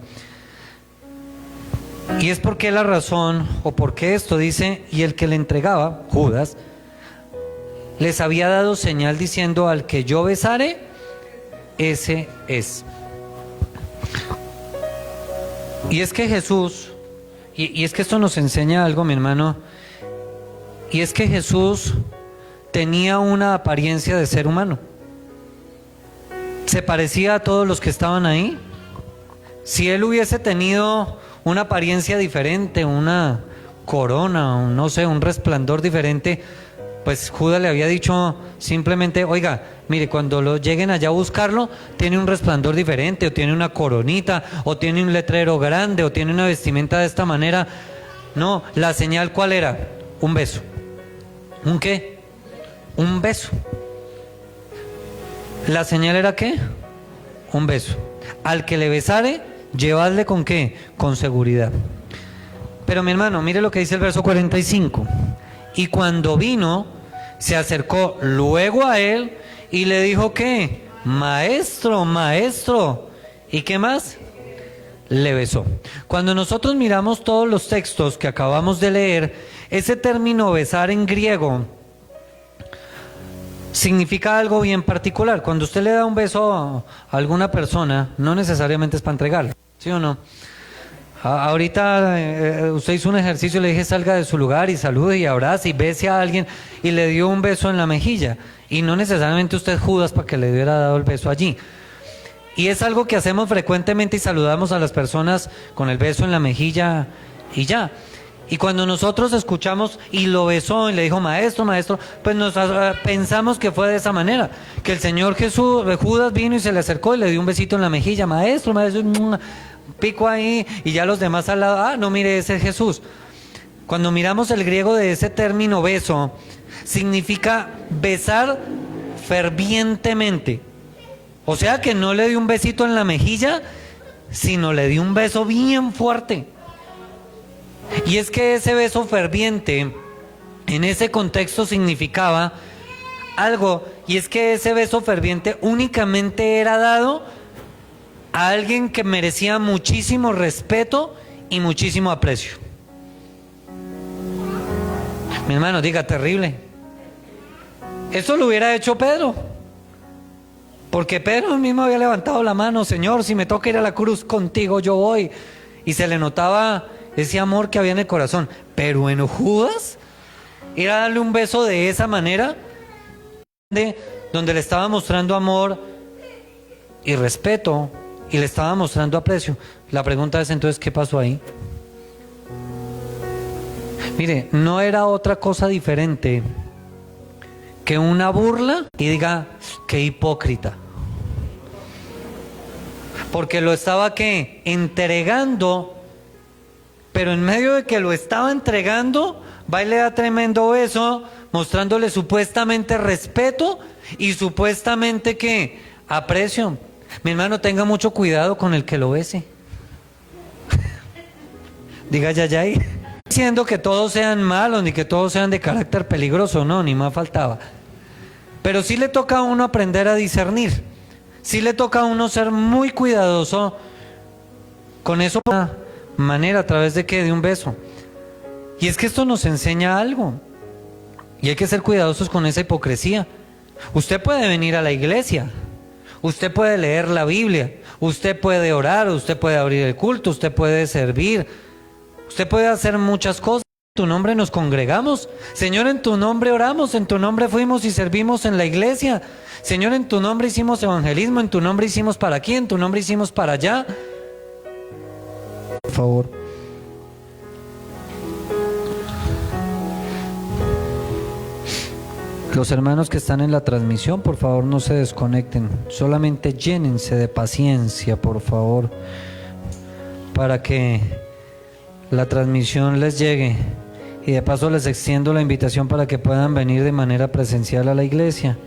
Y es porque la razón, o porque esto dice, y el que le entregaba, Judas, les había dado señal diciendo, al que yo besare, ese es. Y es que Jesús, y es que esto nos enseña algo, mi hermano, y es que Jesús tenía una apariencia de ser humano. ¿Se parecía a todos los que estaban ahí? Si él hubiese tenido una apariencia diferente, una corona, no sé, un resplandor diferente, pues Judas le había dicho simplemente, oiga, mire, cuando lo lleguen allá a buscarlo, tiene un resplandor diferente, o tiene una coronita, o tiene un letrero grande, o tiene una vestimenta de esta manera. No, la señal ¿cuál era? Un beso. ¿Un qué? Un beso. ¿La señal era qué? Un beso. Al que le besare, llevadle ¿con qué? Con seguridad. Pero mi hermano, mire lo que dice el verso 45. Y cuando vino, se acercó luego a él y le dijo ¿qué? Maestro, maestro. ¿Y qué más? Le besó. Cuando nosotros miramos todos los textos que acabamos de leer, ese término besar en griego significa algo bien particular. Cuando usted le da un beso a alguna persona, no necesariamente es para entregarlo, ¿sí o no? Ahorita usted hizo un ejercicio, le dije salga de su lugar y salude y abrace y bese a alguien y le dio un beso en la mejilla. Y no necesariamente usted es Judas para que le hubiera dado el beso allí. Y es algo que hacemos frecuentemente y saludamos a las personas con el beso en la mejilla y ya. Y cuando nosotros escuchamos y lo besó y le dijo maestro, maestro, pues nos pensamos que fue de esa manera. Que el Señor Judas vino y se le acercó y le dio un besito en la mejilla, maestro, maestro, pico ahí, y ya los demás al lado, no, mire, ese es Jesús. Cuando miramos el griego de ese término beso, significa besar fervientemente. O sea que no le dio un besito en la mejilla, sino le dio un beso bien fuerte. Y es que ese beso ferviente, en ese contexto significaba algo, y es que ese beso ferviente únicamente era dado a alguien que merecía muchísimo respeto y muchísimo aprecio. Mi hermano, diga, terrible. Eso lo hubiera hecho Pedro, porque Pedro mismo había levantado la mano, Señor, si me toca ir a la cruz contigo, yo voy. Y se le notaba ese amor que había en el corazón. Pero en Judas, ir a darle un beso de esa manera, donde le estaba mostrando amor y respeto, y le estaba mostrando aprecio. La pregunta es entonces, ¿qué pasó ahí? Mire, no era otra cosa diferente que una burla, y diga, qué hipócrita. Porque lo estaba, ¿qué? Entregando, pero en medio de que lo estaba entregando, va y le da tremendo beso, mostrándole supuestamente respeto y supuestamente, ¿qué? Aprecio. Mi hermano, tenga mucho cuidado con el que lo bese. Diga yayay. Diciendo que todos sean malos, ni que todos sean de carácter peligroso, no, ni más faltaba. Pero sí le toca a uno aprender a discernir. Sí le toca a uno ser muy cuidadoso con eso, de una manera, a través de ¿qué? De un beso. Y es que esto nos enseña algo. Y hay que ser cuidadosos con esa hipocresía. Usted puede venir a la iglesia, usted puede leer la Biblia, usted puede orar, usted puede abrir el culto, usted puede servir, usted puede hacer muchas cosas. En tu nombre nos congregamos. Señor, en tu nombre oramos, en tu nombre fuimos y servimos en la iglesia. Señor, en tu nombre hicimos evangelismo, en tu nombre hicimos para aquí, en tu nombre hicimos para allá. Por favor. Los hermanos que están en la transmisión, por favor, no se desconecten. Solamente llénense de paciencia, por favor, para que la transmisión les llegue. Y de paso les extiendo la invitación para que puedan venir de manera presencial a la iglesia.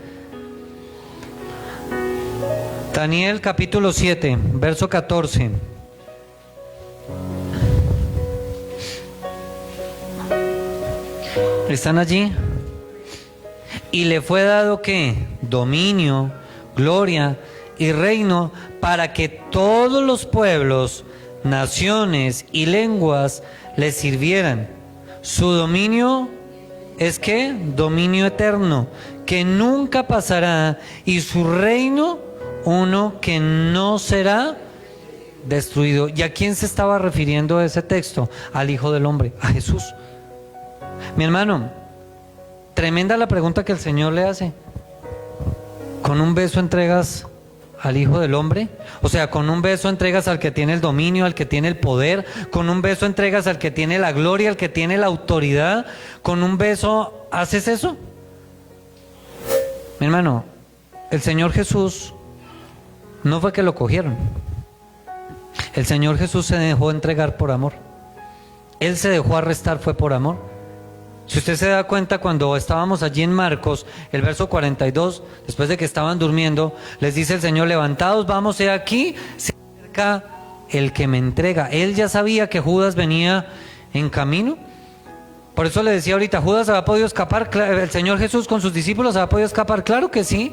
Daniel capítulo 7, verso 14. ¿Están allí? Y le fue dado ¿qué? Dominio, gloria y reino para que todos los pueblos, naciones y lenguas le sirvieran. Su dominio es ¿qué? Dominio eterno, que nunca pasará, y su reino uno que no será destruido. ¿Y a quién se estaba refiriendo ese texto? Al Hijo del Hombre, a Jesús. Mi hermano, tremenda la pregunta que el Señor le hace. ¿Con un beso entregas al Hijo del Hombre? O sea, ¿con un beso entregas al que tiene el dominio, al que tiene el poder? ¿Con un beso entregas al que tiene la gloria, al que tiene la autoridad? ¿Con un beso haces eso? Mi hermano, el Señor Jesús no fue que lo cogieron. El Señor Jesús se dejó entregar por amor. Él se dejó arrestar, fue por amor. Si usted se da cuenta, cuando estábamos allí en Marcos, el verso 42, después de que estaban durmiendo, les dice el Señor, levantados, vamos, he aquí, se acerca el que me entrega. Él ya sabía que Judas venía en camino. Por eso le decía ahorita, ¿Judas había podido escapar? ¿El Señor Jesús con sus discípulos había podido escapar? Claro que sí.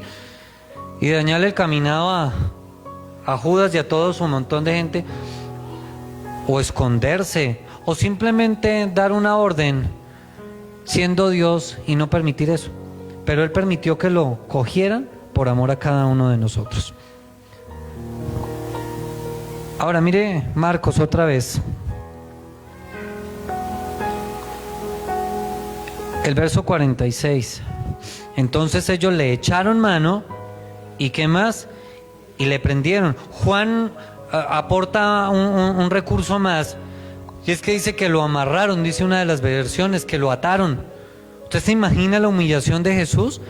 Y dañarle el caminado a Judas y a todo su montón de gente. O esconderse, o simplemente dar una orden siendo Dios y no permitir eso. Pero Él permitió que lo cogieran por amor a cada uno de nosotros. Ahora mire Marcos otra vez. El verso 46. Entonces ellos le echaron mano y ¿qué más? Y le prendieron. Juan aporta un recurso más, y es que dice que lo amarraron, dice una de las versiones, que lo ataron. ¿Usted se imagina la humillación de Jesús?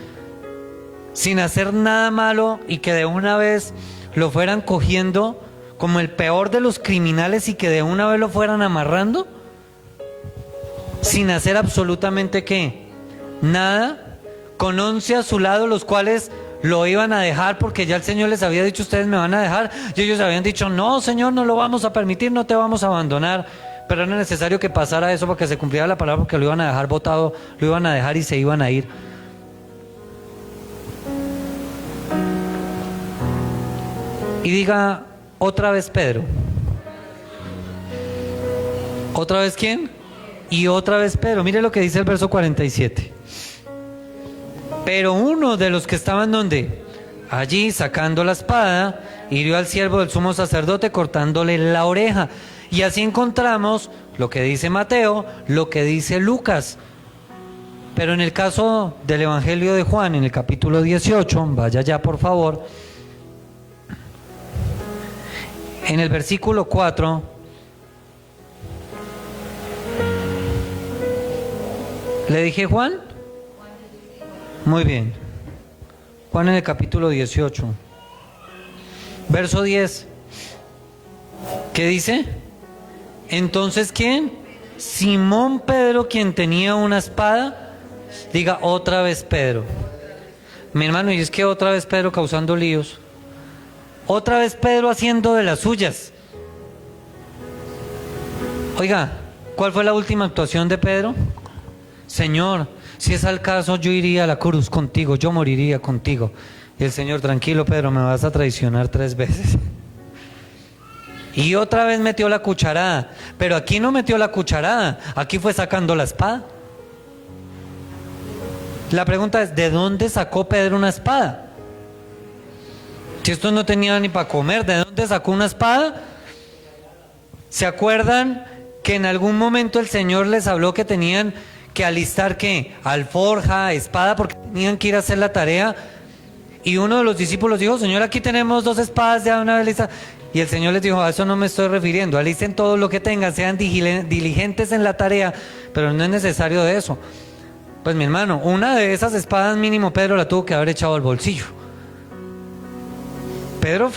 Sin hacer nada malo y que de una vez lo fueran cogiendo como el peor de los criminales y que de una vez lo fueran amarrando. Sin hacer absolutamente ¿qué? Nada, con 11 a su lado, los cuales lo iban a dejar porque ya el Señor les había dicho: ustedes me van a dejar, y ellos habían dicho: no, Señor, no lo vamos a permitir, no te vamos a abandonar. Pero era necesario que pasara eso para que se cumpliera la palabra, porque lo iban a dejar botado, lo iban a dejar y se iban a ir. Y diga otra vez Pedro. ¿Otra vez quién? Y otra vez Pedro. Mire lo que dice el verso 47. Pero uno de los que estaban donde allí, sacando la espada, hirió al siervo del sumo sacerdote cortándole la oreja. Y así encontramos lo que dice Mateo, lo que dice Lucas. Pero en el caso del Evangelio de Juan, en el capítulo 18, vaya ya por favor, en el versículo 4, ¿le dije Juan? Muy bien. Juan en el capítulo 18, verso 10. ¿Qué dice? Entonces, ¿quién? Simón Pedro, quien tenía una espada. Diga otra vez Pedro. Mi hermano, y es que otra vez Pedro causando líos. Otra vez Pedro haciendo de las suyas. Oiga, ¿cuál fue la última actuación de Pedro? Señor, si es al caso, yo iría a la cruz contigo, yo moriría contigo. Y el Señor: tranquilo Pedro, me vas a traicionar 3 veces. Y otra vez metió la cucharada, pero aquí no metió la cucharada, aquí fue sacando la espada. La pregunta es: ¿de dónde sacó Pedro una espada? Si estos no tenían ni para comer, ¿de dónde sacó una espada? ¿Se acuerdan que en algún momento el Señor les habló que tenían que alistar ¿qué? Alforja, espada, porque tenían que ir a hacer la tarea? Y uno de los discípulos dijo: Señor, aquí tenemos 2 espadas, ya una vez listas. Y el Señor les dijo: a eso no me estoy refiriendo, alisten todo lo que tengan, sean diligentes en la tarea, pero no es necesario de eso. Pues mi hermano, una de esas espadas mínimo Pedro la tuvo que haber echado al bolsillo. Pedro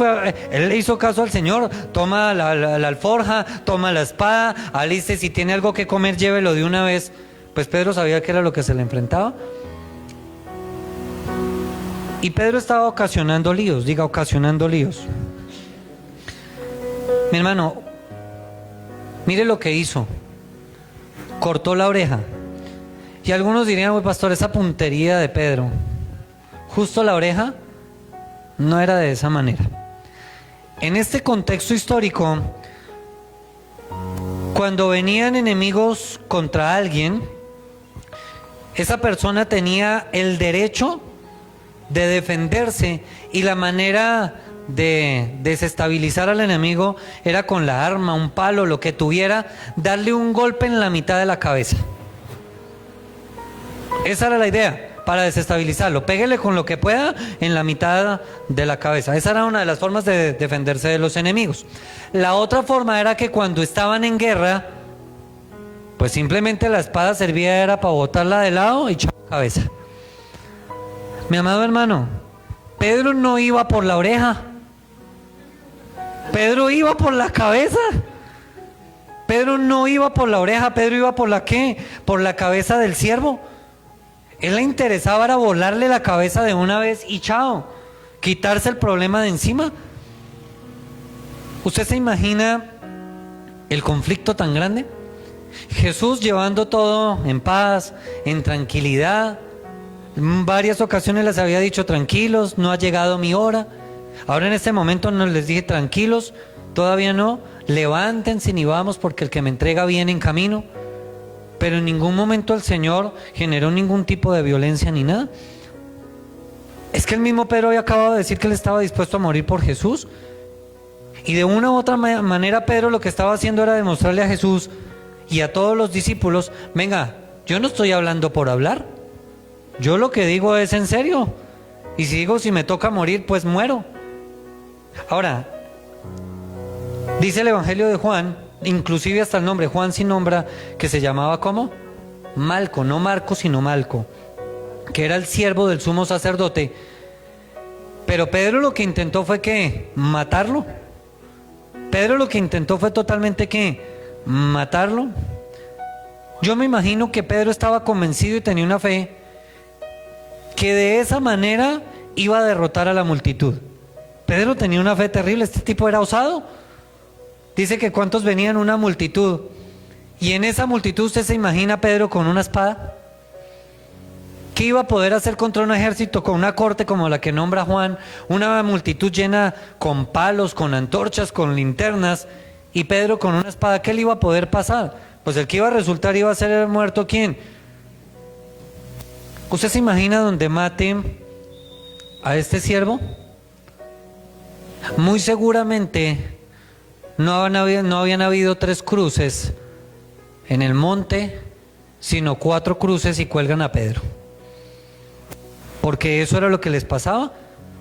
él le hizo caso al Señor: toma la alforja, toma la espada, aliste, si tiene algo que comer, llévelo de una vez. Pues Pedro sabía que era lo que se le enfrentaba. Y Pedro estaba ocasionando líos, diga ocasionando líos. Mi hermano, mire lo que hizo. Cortó la oreja. Y algunos dirían: uy, pastor, esa puntería de Pedro. Justo la oreja. No era de esa manera. En este contexto histórico, cuando venían enemigos contra alguien, esa persona tenía el derecho de defenderse, y la manera de desestabilizar al enemigo era con la arma, un palo, lo que tuviera, darle un golpe en la mitad de la cabeza. Esa era la idea, para desestabilizarlo. Péguele con lo que pueda en la mitad de la cabeza. Esa era una de las formas de defenderse de los enemigos. La otra forma era que cuando estaban en guerra, pues simplemente la espada servía era para botarla de lado y echar la cabeza. Mi amado hermano, Pedro no iba por la oreja, Pedro iba por la cabeza. Pedro no iba por la oreja, Pedro iba por la ¿qué? Por la cabeza del siervo. Él le interesaba era volarle la cabeza de una vez y chao, quitarse el problema de encima. ¿Usted se imagina el conflicto tan grande? Jesús llevando todo en paz, en tranquilidad. En varias ocasiones les había dicho: tranquilos, no ha llegado mi hora. Ahora en este momento no les dije: tranquilos, todavía no, levántense y vamos porque el que me entrega viene en camino. Pero en ningún momento el Señor generó ningún tipo de violencia ni nada. Es que el mismo Pedro había acabado de decir que él estaba dispuesto a morir por Jesús. Y de una u otra manera Pedro lo que estaba haciendo era demostrarle a Jesús y a todos los discípulos: venga, yo no estoy hablando por hablar. Yo lo que digo es en serio. Y si me toca morir, pues muero. Ahora, dice el Evangelio de Juan, inclusive hasta el nombre, Juan sí nombra que se llamaba ¿cómo? Malco, no Marco, sino Malco, que era el siervo del sumo sacerdote. Pero Pedro lo que intentó fue ¿qué? Matarlo. Pedro lo que intentó fue totalmente ¿qué? Matarlo. Yo me imagino que Pedro estaba convencido y tenía una fe que de esa manera iba a derrotar a la multitud. Pedro tenía una fe terrible, este tipo era osado. Dice que cuántos venían, una multitud. Y en esa multitud usted se imagina a Pedro con una espada. ¿Qué iba a poder hacer contra un ejército, con una corte como la que nombra Juan? Una multitud llena con palos, con antorchas, con linternas. Y Pedro con una espada, ¿qué le iba a poder pasar? Pues el que iba a resultar iba a ser muerto, ¿quién? ¿Usted se imagina donde maten a este siervo? Muy seguramente no habían habido 3 cruces en el monte, sino 4 cruces y cuelgan a Pedro. Porque eso era lo que les pasaba.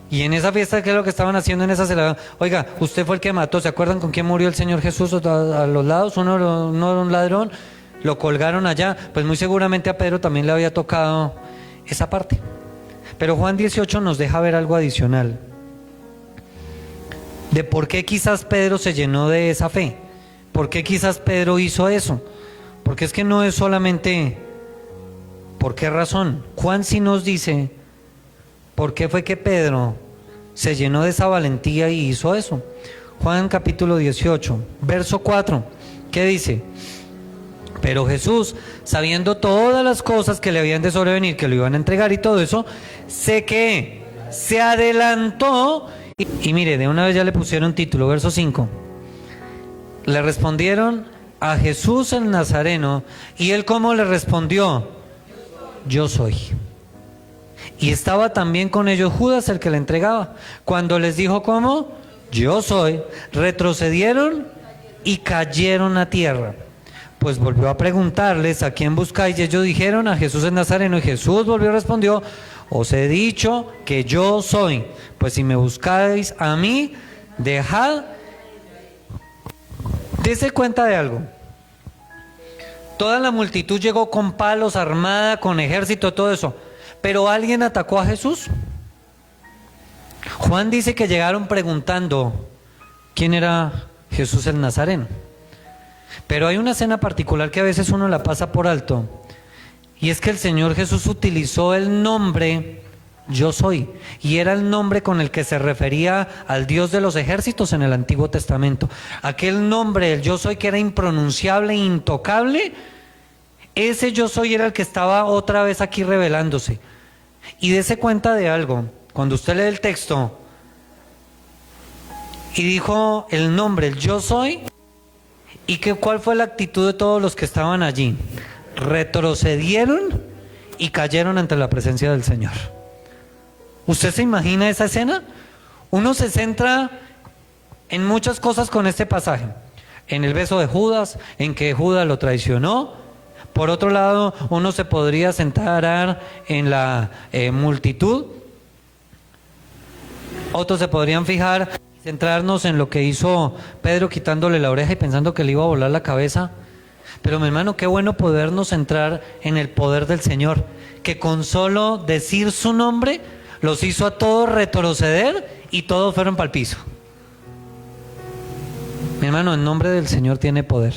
Y en esa fiesta, ¿qué es lo que estaban haciendo en esa celebración? Oiga, usted fue el que mató, ¿se acuerdan con quién murió el Señor Jesús a los lados? Uno era un ladrón, lo colgaron allá. Pues muy seguramente a Pedro también le había tocado esa parte. Pero Juan 18 nos deja ver algo adicional de por qué quizás Pedro se llenó de esa fe, por qué quizás Pedro hizo eso. Porque es que no es solamente por qué razón. Juan sí nos dice por qué fue que Pedro se llenó de esa valentía y hizo eso. Juan capítulo 18, verso 4, ¿qué dice? Pero Jesús, sabiendo todas las cosas que le habían de sobrevenir, que lo iban a entregar y todo eso, se adelantó y mire, de una vez ya le pusieron título, verso 5. Le respondieron a Jesús el Nazareno, y él ¿cómo le respondió? Yo soy. Y estaba también con ellos Judas, el que le entregaba. Cuando les dijo ¿cómo? Yo soy, retrocedieron y cayeron a tierra. Pues volvió a preguntarles, ¿a quién buscáis? Y ellos dijeron, a Jesús el Nazareno. Y Jesús volvió y respondió, os he dicho que yo soy. Pues si me buscáis a mí, dejad. Dese cuenta de algo. Toda la multitud llegó con palos, armada, con ejército, todo eso. Pero ¿alguien atacó a Jesús? Juan dice que llegaron preguntando quién era Jesús el Nazareno. Pero hay una escena particular que a veces uno la pasa por alto, y es que el Señor Jesús utilizó el nombre yo soy, y era el nombre con el que se refería al Dios de los ejércitos en el Antiguo Testamento. Aquel nombre, el yo soy, que era impronunciable e intocable, ese yo soy era el que estaba otra vez aquí revelándose. Y dése cuenta de algo, cuando usted lee el texto y dijo el nombre, el yo soy, y que cuál fue la actitud de todos los que estaban allí. Retrocedieron y cayeron ante la presencia del Señor. ¿Usted se imagina esa escena? Uno se centra en muchas cosas con este pasaje. En el beso de Judas, en que Judas lo traicionó. Por otro lado, uno se podría centrar en la multitud. Otros se podrían fijar, centrarnos en lo que hizo Pedro quitándole la oreja y pensando que le iba a volar la cabeza. Pero mi hermano, qué bueno podernos centrar en el poder del Señor, que con solo decir su nombre los hizo a todos retroceder y todos fueron para el piso. Mi hermano, el nombre del Señor tiene poder.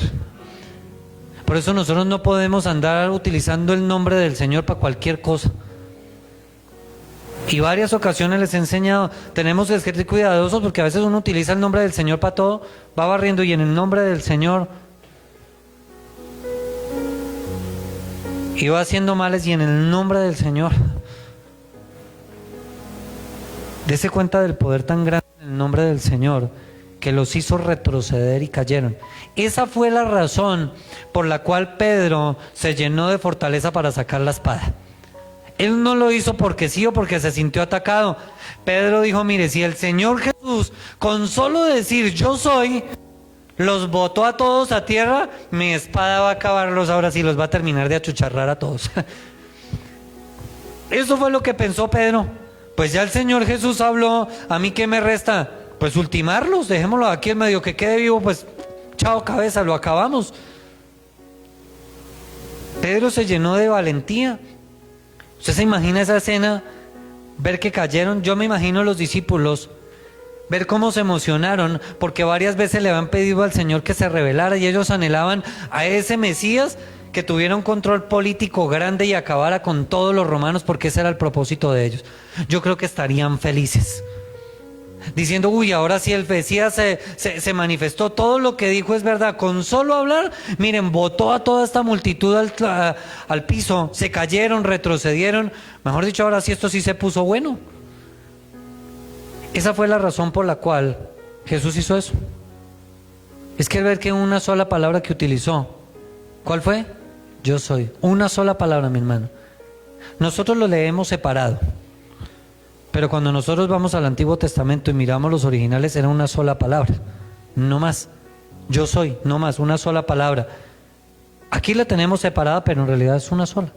Por eso nosotros no podemos andar utilizando el nombre del Señor para cualquier cosa. Y varias ocasiones les he enseñado, tenemos que ser cuidadosos porque a veces uno utiliza el nombre del Señor para todo, va barriendo y en el nombre del Señor, y va haciendo males y en el nombre del Señor. Dese cuenta del poder tan grande en el nombre del Señor, que los hizo retroceder y cayeron. Esa fue la razón por la cual Pedro se llenó de fortaleza para sacar la espada. Él no lo hizo porque sí o porque se sintió atacado. Pedro dijo, mire, si el Señor Jesús con solo decir yo soy, los botó a todos a tierra, mi espada va a acabarlos ahora sí, los va a terminar de achucharrar a todos. Eso fue lo que pensó Pedro. Pues ya el Señor Jesús habló, ¿a mí qué me resta? Pues ultimarlos, dejémoslo aquí en medio, que quede vivo, pues chao cabeza, lo acabamos. Pedro se llenó de valentía. ¿Usted se imagina esa escena? Ver que cayeron, yo me imagino los discípulos, ver cómo se emocionaron, porque varias veces le habían pedido al Señor que se revelara y ellos anhelaban a ese Mesías que tuviera un control político grande y acabara con todos los romanos, porque ese era el propósito de ellos. Yo creo que estarían felices, diciendo, uy, ahora sí el Mesías se manifestó, todo lo que dijo es verdad. Con solo hablar, miren, botó a toda esta multitud al piso, se cayeron, retrocedieron, mejor dicho, ahora sí esto sí se puso bueno. Esa fue la razón por la cual Jesús hizo eso. Es que al ver que una sola palabra que utilizó, ¿cuál fue? Yo soy. Una sola palabra, mi hermano. Nosotros lo leemos separado, pero cuando nosotros vamos al Antiguo Testamento y miramos los originales, era una sola palabra, no más. Yo soy, no más, una sola palabra. Aquí la tenemos separada, pero en realidad es una sola.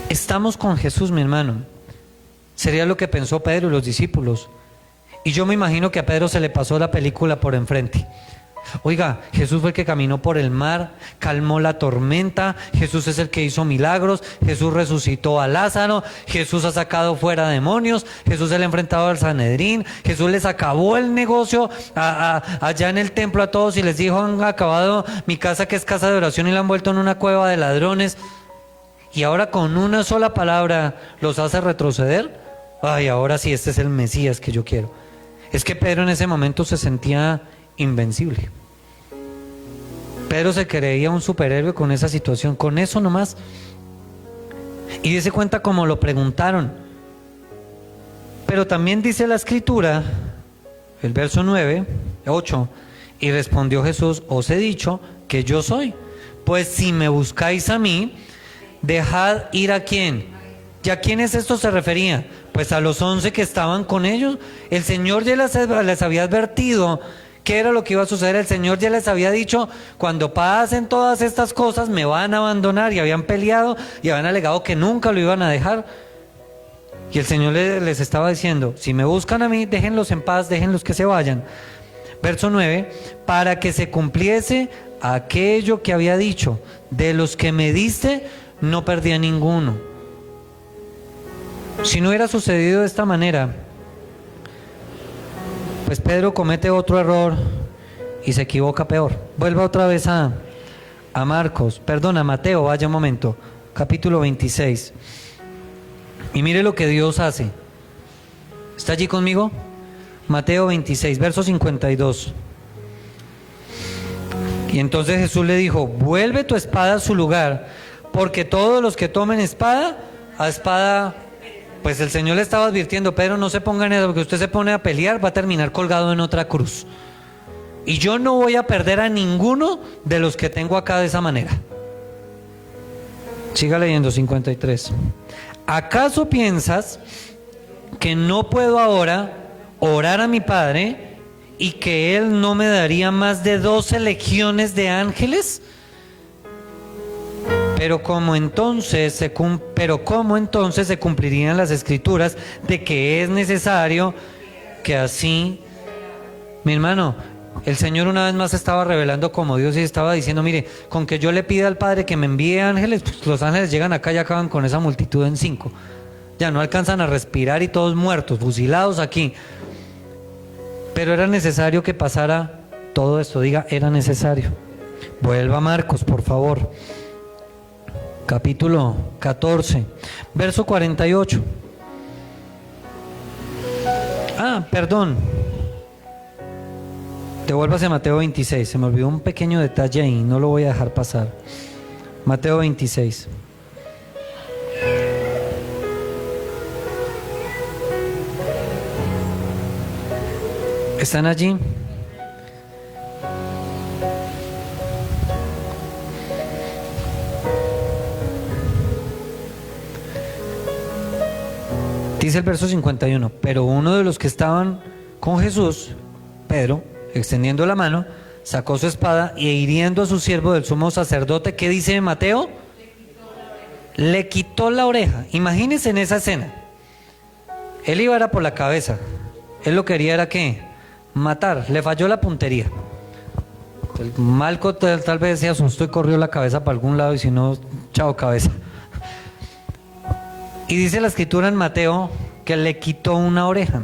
Estamos con Jesús, mi hermano. Sería lo que pensó Pedro y los discípulos. Y yo me imagino que a Pedro se le pasó la película por enfrente. Oiga, Jesús fue el que caminó por el mar, calmó la tormenta, Jesús es el que hizo milagros, Jesús resucitó a Lázaro, Jesús ha sacado fuera demonios, Jesús se le ha enfrentado al Sanedrín, Jesús les acabó el negocio allá en el templo a todos y les dijo, han acabado mi casa que es casa de oración y la han vuelto en una cueva de ladrones. Y ahora con una sola palabra los hace retroceder. Ay, ahora sí, este es el Mesías que yo quiero. Es que Pedro en ese momento se sentía invencible. Pedro se creía un superhéroe con esa situación, con eso nomás. Y dice cuenta como lo preguntaron. Pero también dice la escritura, el verso 9, 8, y respondió Jesús, os he dicho que yo soy. Pues si me buscáis a mí, dejad ir a quién. ¿Y a quiénes esto se refería? Pues a los 11 que estaban con ellos. El Señor ya les había advertido qué era lo que iba a suceder. El Señor ya les había dicho, cuando pasen todas estas cosas me van a abandonar, y habían peleado y habían alegado que nunca lo iban a dejar. Y el Señor les estaba diciendo, si me buscan a mí, déjenlos en paz, déjenlos que se vayan. Verso 9, para que se cumpliese aquello que había dicho, de los que me diste no perdí a ninguno. Si no hubiera sucedido de esta manera, pues Pedro comete otro error y se equivoca peor. Vuelva otra vez a Mateo, vaya un momento, capítulo 26. Y mire lo que Dios hace. ¿Está allí conmigo? Mateo 26, verso 52. Y entonces Jesús le dijo, vuelve tu espada a su lugar, porque todos los que tomen espada, a espada... Pues el Señor le estaba advirtiendo, Pedro, no se ponga en eso, porque usted se pone a pelear, va a terminar colgado en otra cruz. Y yo no voy a perder a ninguno de los que tengo acá de esa manera. Siga leyendo, 53. ¿Acaso piensas que no puedo ahora orar a mi Padre y que Él no me daría más de 12 legiones de ángeles? Pero ¿cómo entonces se cumplirían las escrituras de que es necesario que así? Mi hermano, el Señor una vez más estaba revelando como Dios y estaba diciendo, mire, con que yo le pida al Padre que me envíe ángeles, pues los ángeles llegan acá y acaban con esa multitud en 5. Ya no alcanzan a respirar y todos muertos, fusilados aquí. Pero era necesario que pasara todo esto, diga, era necesario. Vuelva a Marcos, por favor. Capítulo 14, verso 48. Perdón. Devuélvase a Mateo 26. Se me olvidó un pequeño detalle ahí, no lo voy a dejar pasar. Mateo 26. ¿Están allí? Dice el verso 51, pero uno de los que estaban con Jesús, Pedro, extendiendo la mano, sacó su espada e hiriendo a su siervo del sumo sacerdote, ¿qué dice Mateo? Le quitó la oreja. Imagínense en esa escena. Él iba era por la cabeza. Él lo quería era ¿qué? Matar. Le falló la puntería. El Malco tal vez se asustó y corrió la cabeza para algún lado y si no, chao cabeza. Y dice la escritura en Mateo que le quitó una oreja.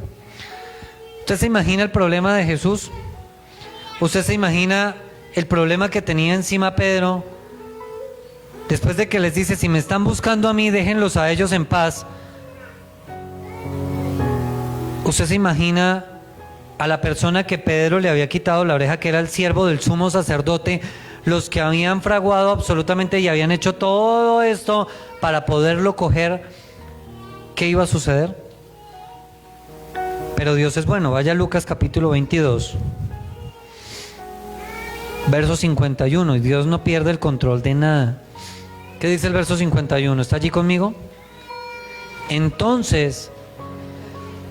¿Usted se imagina el problema de Jesús? ¿Usted se imagina el problema que tenía encima Pedro? Después de que les dice, si me están buscando a mí, déjenlos a ellos en paz. ¿Usted se imagina a la persona que Pedro le había quitado la oreja, que era el siervo del sumo sacerdote, los que habían fraguado absolutamente y habían hecho todo esto para poderlo coger? ¿Qué iba a suceder? Pero Dios es bueno. Vaya a Lucas capítulo 22, verso 51, y Dios no pierde el control de nada. ¿Qué dice el verso 51? ¿Está allí conmigo? Entonces,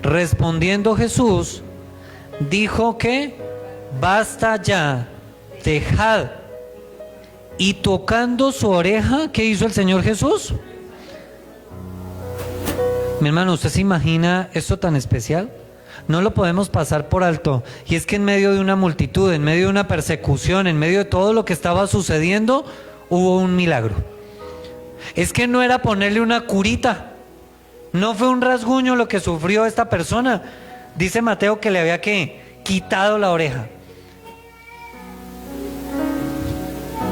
respondiendo Jesús, dijo que basta ya, dejad. Y tocando su oreja, ¿qué hizo el Señor Jesús? Mi hermano, ¿usted se imagina esto tan especial? No lo podemos pasar por alto. Y es que en medio de una multitud, en medio de una persecución, en medio de todo lo que estaba sucediendo, hubo un milagro. Es que no era ponerle una curita. No fue un rasguño lo que sufrió esta persona. Dice Mateo que le había ¿qué? Quitado la oreja.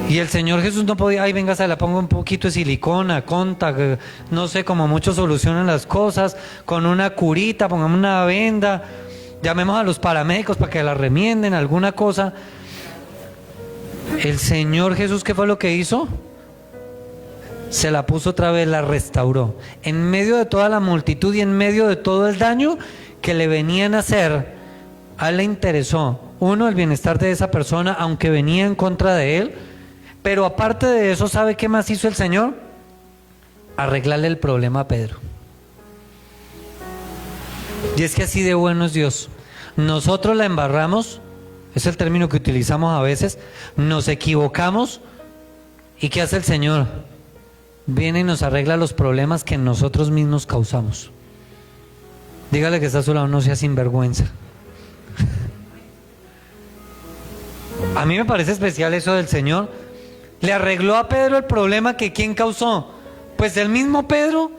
Y el Señor Jesús no podía, ay, venga, se la pongo un poquito de silicona, contact, no sé, como muchos solucionan las cosas, con una curita, pongamos una venda, llamemos a los paramédicos para que la remienden, alguna cosa. El Señor Jesús, ¿qué fue lo que hizo? Se la puso otra vez, la restauró. En medio de toda la multitud y en medio de todo el daño que le venían a hacer, a él le interesó, uno, el bienestar de esa persona, aunque venía en contra de él. Pero aparte de eso, ¿sabe qué más hizo el Señor? Arreglarle el problema a Pedro. Y es que así de bueno es Dios. Nosotros la embarramos, es el término que utilizamos a veces, nos equivocamos, ¿y qué hace el Señor? Viene y nos arregla los problemas que nosotros mismos causamos. Dígale que está a su lado, no sea sinvergüenza. A mí me parece especial eso del Señor. Le arregló a Pedro el problema que ¿quién causó? Pues el mismo Pedro.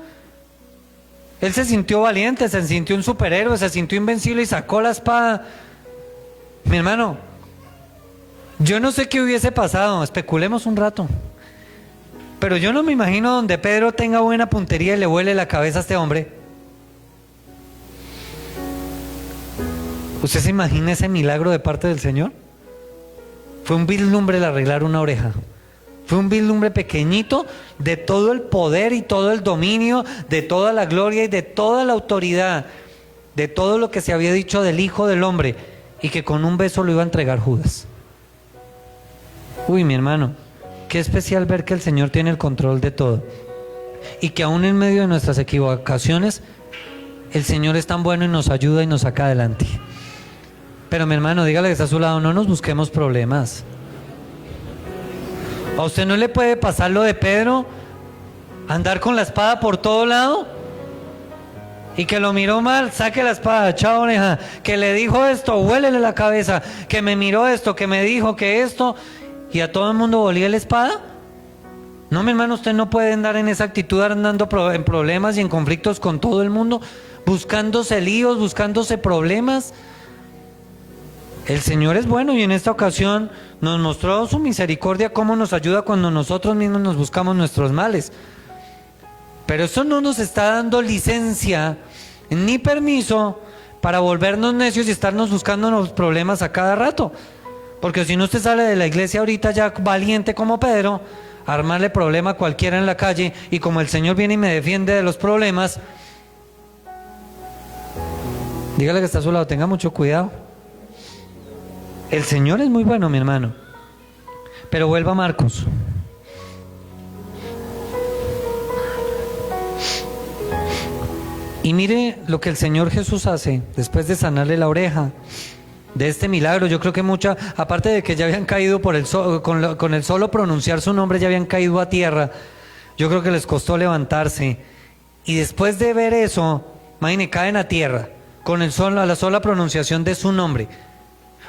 Él se sintió valiente, se sintió un superhéroe, se sintió invencible y sacó la espada. Mi hermano, yo no sé qué hubiese pasado, especulemos un rato. Pero yo no me imagino donde Pedro tenga buena puntería y le vuele la cabeza a este hombre. ¿Usted se imagina ese milagro de parte del Señor? Fue un vislumbre el arreglar una oreja. Fue un vislumbre pequeñito de todo el poder y todo el dominio, de toda la gloria y de toda la autoridad, de todo lo que se había dicho del Hijo del Hombre, y que con un beso lo iba a entregar Judas. Uy, mi hermano, qué especial ver que el Señor tiene el control de todo, y que aún en medio de nuestras equivocaciones, el Señor es tan bueno y nos ayuda y nos saca adelante. Pero mi hermano, dígale que está a su lado, no nos busquemos problemas. ¿A usted no le puede pasar lo de Pedro? Andar con la espada por todo lado y que lo miró mal, saque la espada, chao oreja, que le dijo esto, huélele la cabeza, que me miró esto, que me dijo que esto, y a todo el mundo volía la espada. No, mi hermano, usted no puede andar en esa actitud, andando en problemas y en conflictos con todo el mundo, buscándose líos, buscándose problemas. El Señor es bueno y en esta ocasión nos mostró su misericordia, cómo nos ayuda cuando nosotros mismos nos buscamos nuestros males. Pero eso no nos está dando licencia ni permiso para volvernos necios y estarnos buscando los problemas a cada rato. Porque si no, usted sale de la iglesia ahorita ya valiente como Pedro, a armarle problema a cualquiera en la calle, y como el Señor viene y me defiende de los problemas, dígale que está a su lado, tenga mucho cuidado. El Señor es muy bueno, mi hermano. Pero vuelva a Marcos. Y mire lo que el Señor Jesús hace después de sanarle la oreja. de este milagro. Yo creo que mucha, aparte de que ya habían caído por el con el solo pronunciar su nombre, ya habían caído a tierra. Yo creo que les costó levantarse. Y después de ver eso, imagínense, caen a tierra con la sola pronunciación de su nombre.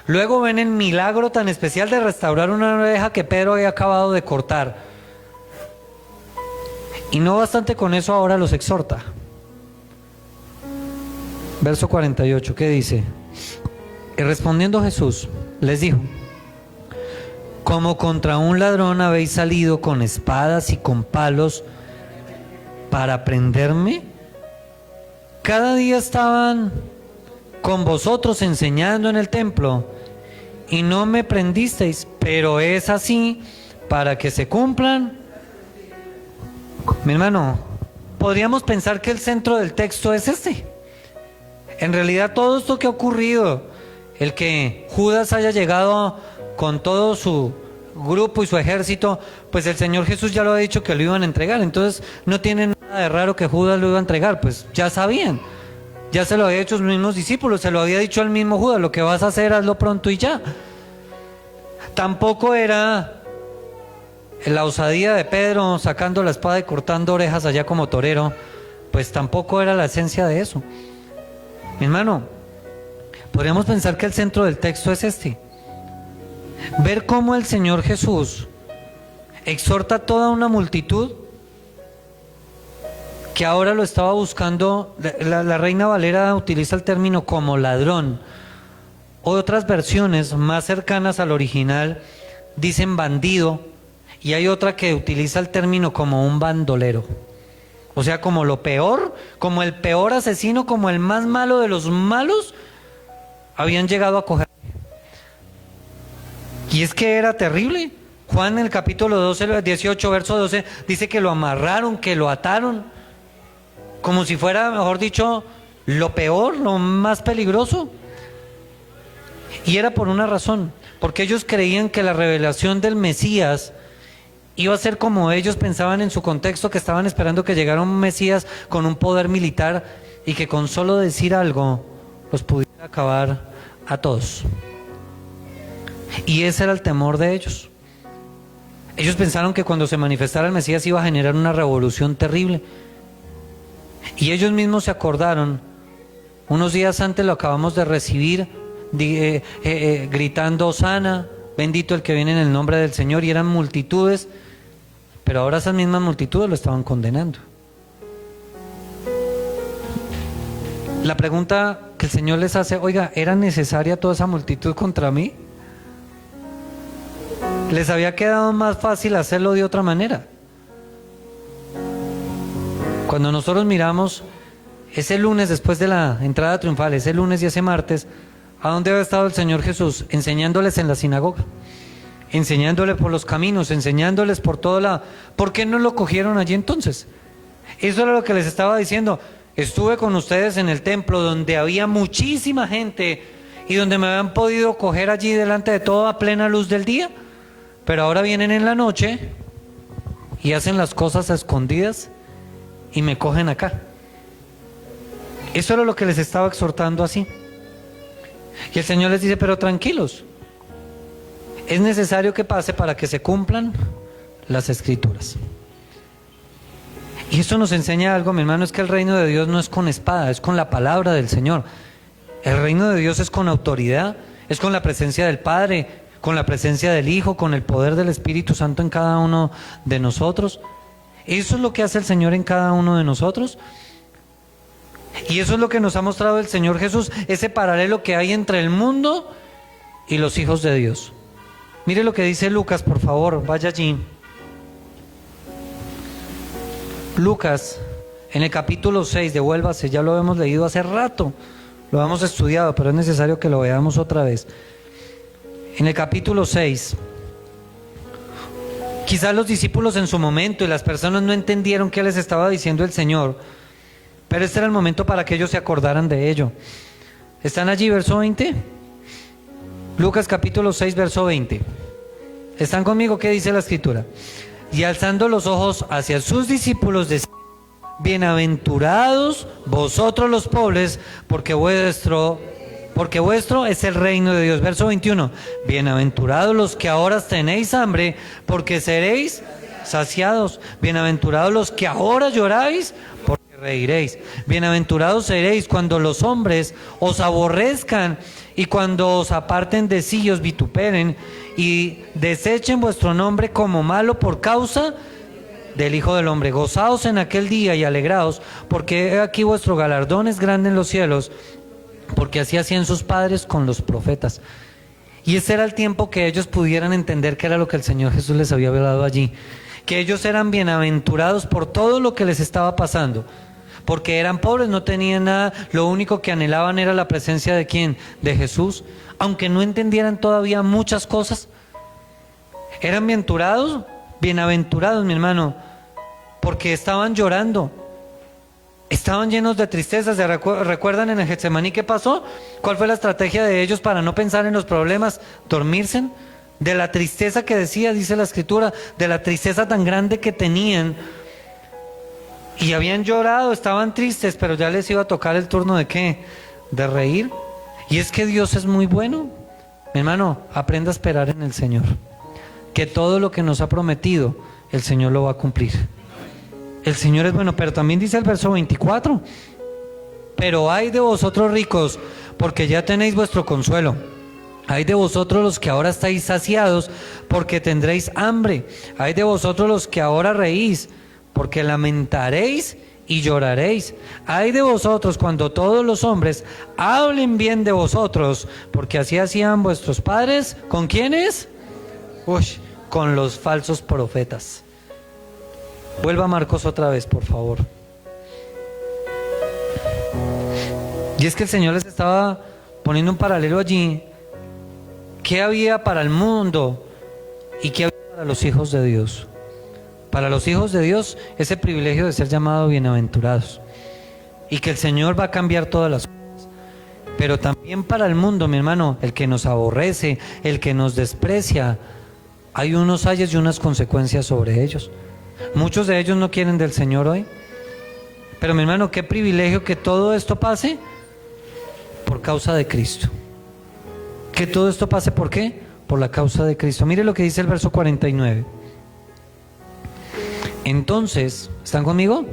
Luego ven el milagro tan especial de restaurar una oreja que Pedro había acabado de cortar. Y no bastante con eso, ahora los exhorta. Verso 48, ¿qué dice? Y respondiendo Jesús, les dijo: como contra un ladrón habéis salido con espadas y con palos para prenderme. Cada día estaban con vosotros enseñando en el templo y no me prendisteis, pero es así para que se cumplan. Mi hermano, podríamos pensar que el centro del texto es este. En realidad todo esto que ha ocurrido, el que Judas haya llegado con todo su grupo y su ejército, pues el Señor Jesús ya lo ha dicho que lo iban a entregar. Entonces no tiene nada de raro que Judas lo iba a entregar, pues ya sabían. Ya se lo había dicho los mismos discípulos, se lo había dicho al mismo Judas: lo que vas a hacer, hazlo pronto y ya. Tampoco era la osadía de Pedro sacando la espada y cortando orejas allá como torero, pues tampoco era la esencia de eso. Mi hermano, podríamos pensar que el centro del texto es este: ver cómo el Señor Jesús exhorta a toda una multitud que ahora lo estaba buscando. La Reina Valera utiliza el término como ladrón. Otras versiones más cercanas al original dicen bandido, y hay otra que utiliza el término como un bandolero. O sea, como lo peor, como el peor asesino, como el más malo de los malos, habían llegado a coger. Y es que era terrible. Juan en el capítulo 12, 18, verso 12, dice que lo amarraron, que lo ataron, como si fuera, mejor dicho, lo peor, lo más peligroso. Y era por una razón, porque ellos creían que la revelación del Mesías iba a ser como ellos pensaban en su contexto, que estaban esperando que llegara un Mesías con un poder militar y que con solo decir algo los pudiera acabar a todos. Y ese era el temor de ellos. Ellos pensaron que cuando se manifestara el Mesías iba a generar una revolución terrible. Y ellos mismos se acordaron, unos días antes lo acabamos de recibir, gritando: Hosana, bendito el que viene en el nombre del Señor, y eran multitudes, pero ahora esas mismas multitudes lo estaban condenando. La pregunta que el Señor les hace: oiga, ¿era necesaria toda esa multitud contra mí? ¿Les había quedado más fácil hacerlo de otra manera? Cuando nosotros miramos ese lunes después de la entrada triunfal, ese lunes y ese martes, ¿a dónde había estado el Señor Jesús? Enseñándoles en la sinagoga, enseñándoles por los caminos, enseñándoles por todo lado. ¿Por qué no lo cogieron allí entonces? Eso era lo que les estaba diciendo. Estuve con ustedes en el templo donde había muchísima gente y donde me habían podido coger allí delante de todo a plena luz del día, pero ahora vienen en la noche y hacen las cosas a escondidas y me cogen acá. Eso era lo que les estaba exhortando así. Y el Señor les dice: pero tranquilos, es necesario que pase para que se cumplan las Escrituras. Y eso nos enseña algo, mi hermano, es que el reino de Dios no es con espada, es con la palabra del Señor. El reino de Dios es con autoridad, es con la presencia del Padre, con la presencia del Hijo, con el poder del Espíritu Santo en cada uno de nosotros. Eso es lo que hace el Señor en cada uno de nosotros. Y eso es lo que nos ha mostrado el Señor Jesús, ese paralelo que hay entre el mundo y los hijos de Dios. Mire lo que dice Lucas, por favor, vaya allí. Lucas, en el capítulo 6, devuélvase, ya lo hemos leído hace rato, lo hemos estudiado, pero es necesario que lo veamos otra vez. En el capítulo 6, quizás los discípulos en su momento y las personas no entendieron qué les estaba diciendo el Señor, pero este era el momento para que ellos se acordaran de ello. ¿Están allí, verso 20? Lucas capítulo 6, verso 20. ¿Están conmigo? ¿Qué dice la Escritura? Y alzando los ojos hacia sus discípulos decía: bienaventurados vosotros los pobres, porque vuestro porque vuestro es el reino de Dios. Verso 21, bienaventurados los que ahora tenéis hambre, porque seréis saciados. Bienaventurados los que ahora lloráis, porque reiréis. Bienaventurados seréis cuando los hombres os aborrezcan y cuando os aparten de sí y os vituperen y desechen vuestro nombre como malo por causa del Hijo del Hombre. Gozaos en aquel día y alegraos, porque he aquí vuestro galardón es grande en los cielos, porque así hacían sus padres con los profetas. Y ese era el tiempo que ellos pudieran entender qué era lo que el Señor Jesús les había dado allí, que ellos eran bienaventurados por todo lo que les estaba pasando, porque eran pobres, no tenían nada, lo único que anhelaban era la presencia de ¿quién? De Jesús, aunque no entendieran todavía muchas cosas. Eran bienaventurados, mi hermano, porque estaban llorando, estaban llenos de tristeza. ¿Se recuerdan en el Getsemaní qué pasó? ¿Cuál fue la estrategia de ellos para no pensar en los problemas? Dormirse. De la tristeza que dice la Escritura, de la tristeza tan grande que tenían. Y habían llorado, estaban tristes, pero ya les iba a tocar el turno ¿de qué? De reír. Y es que Dios es muy bueno. Mi hermano, aprenda a esperar en el Señor, que todo lo que nos ha prometido, el Señor lo va a cumplir. El Señor es bueno, pero también dice el verso 24, pero ay de vosotros ricos, porque ya tenéis vuestro consuelo. Ay de vosotros los que ahora estáis saciados, porque tendréis hambre. Ay de vosotros los que ahora reís, porque lamentaréis y lloraréis. Ay de vosotros cuando todos los hombres hablen bien de vosotros, porque así hacían vuestros padres. ¿Con quiénes? Con los falsos profetas. Vuelva a Marcos otra vez, por favor. Y es que el Señor les estaba poniendo un paralelo allí. ¿Qué había para el mundo y qué había para los hijos de Dios? Para los hijos de Dios, ese privilegio de ser llamados bienaventurados, y que el Señor va a cambiar todas las cosas. Pero también para el mundo, mi hermano, el que nos aborrece, el que nos desprecia, hay unos ayes y unas consecuencias sobre ellos. Muchos de ellos no quieren del Señor hoy. Pero mi hermano, qué privilegio que todo esto pase por causa de Cristo. Que todo esto pase, ¿por qué? Por la causa de Cristo. Mire lo que dice el verso 49. Entonces, ¿están conmigo?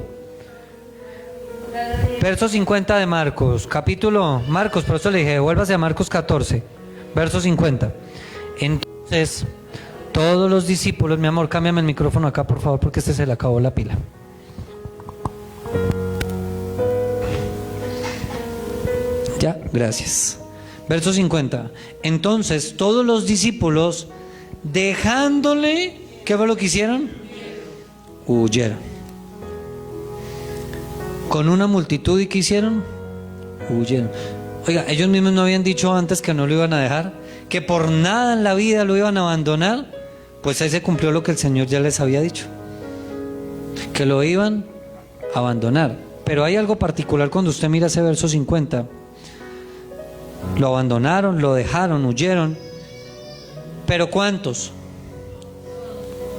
Verso 50 de Marcos, Marcos, por eso le dije, vuélvase a Marcos 14, verso 50. Entonces, todos los discípulos, mi amor, cámbiame el micrófono acá, por favor, porque se le acabó la pila. Ya, gracias. Verso 50. Entonces todos los discípulos, dejándole, ¿qué fue lo que hicieron? Huyeron. Con una multitud, ¿y qué hicieron? Huyeron. Oiga, ellos mismos no habían dicho antes que no lo iban a dejar, que por nada en la vida lo iban a abandonar. Pues ahí se cumplió lo que el Señor ya les había dicho, que lo iban a abandonar. Pero hay algo particular cuando usted mira ese verso 50. Lo abandonaron, lo dejaron, huyeron. ¿Pero cuántos?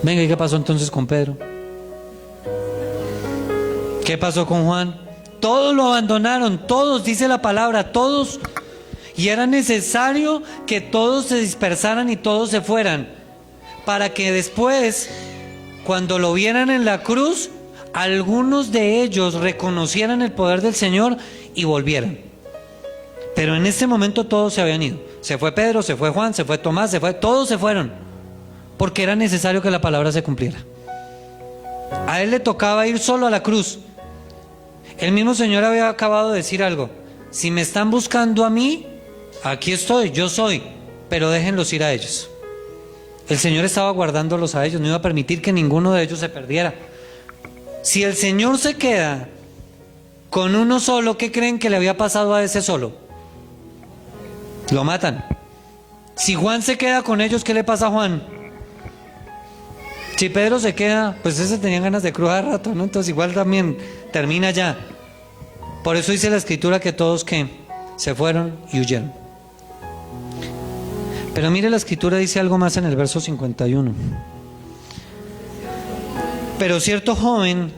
Venga, ¿y qué pasó entonces con Pedro? ¿Qué pasó con Juan? Todos lo abandonaron, todos, dice la palabra, todos. Y era necesario que todos se dispersaran y todos se fueran, para que después, cuando lo vieran en la cruz, algunos de ellos reconocieran el poder del Señor y volvieran. Pero en ese momento todos se habían ido. Se fue Pedro, se fue Juan, se fue Tomás, todos se fueron, porque era necesario que la palabra se cumpliera. A él le tocaba ir solo a la cruz. El mismo Señor había acabado de decir algo: si me están buscando a mí, aquí estoy, yo soy, pero déjenlos ir a ellos. El Señor estaba guardándolos a ellos, no iba a permitir que ninguno de ellos se perdiera. Si el Señor se queda con uno solo, ¿qué creen que le había pasado a ese solo? Lo matan. Si Juan se queda con ellos, ¿qué le pasa a Juan? Si Pedro se queda, pues ese tenía ganas de cruzar rato, ¿no? Entonces igual también termina ya. Por eso dice la Escritura que todos que se fueron y huyeron. Pero mire, la Escritura dice algo más en el verso 51. Pero cierto joven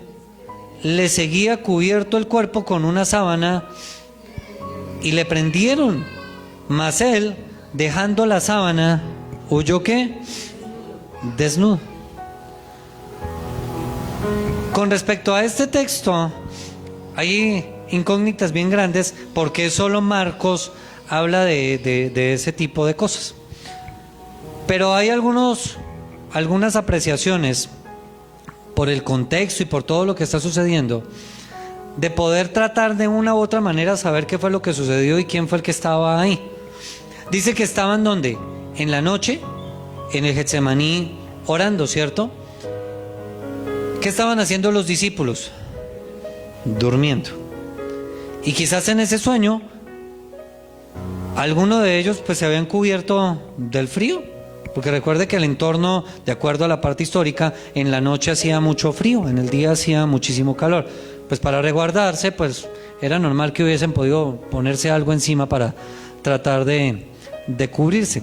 le seguía cubierto el cuerpo con una sábana y le prendieron Mas él, dejando la sábana, huyó ¿qué? Desnudo. Con respecto a este texto, hay incógnitas bien grandes porque solo Marcos habla de ese tipo de cosas. Pero hay algunas apreciaciones por el contexto y por todo lo que está sucediendo, de poder tratar de una u otra manera saber qué fue lo que sucedió y quién fue el que estaba ahí. Dice que estaban ¿dónde? En la noche, en el Getsemaní, orando, ¿cierto? ¿Qué estaban haciendo los discípulos? Durmiendo. Y quizás en ese sueño, algunos de ellos pues se habían cubierto del frío, porque recuerde que el entorno, de acuerdo a la parte histórica, en la noche hacía mucho frío, en el día hacía muchísimo calor. Pues para resguardarse, pues era normal que hubiesen podido ponerse algo encima para tratar de cubrirse.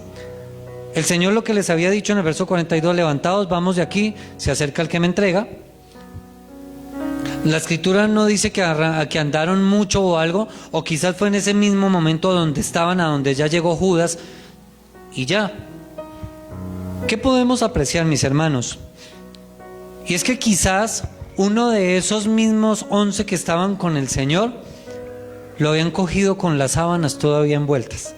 El Señor lo que les había dicho en el verso 42, levantaos, vamos de aquí, se acerca el que me entrega. La escritura no dice que andaron mucho o algo, o quizás fue en ese mismo momento donde estaban, a donde ya llegó Judas, y ya. ¿Qué podemos apreciar, mis hermanos? Y es que quizás uno de esos mismos 11 que estaban con el Señor, lo habían cogido con las sábanas todavía envueltas.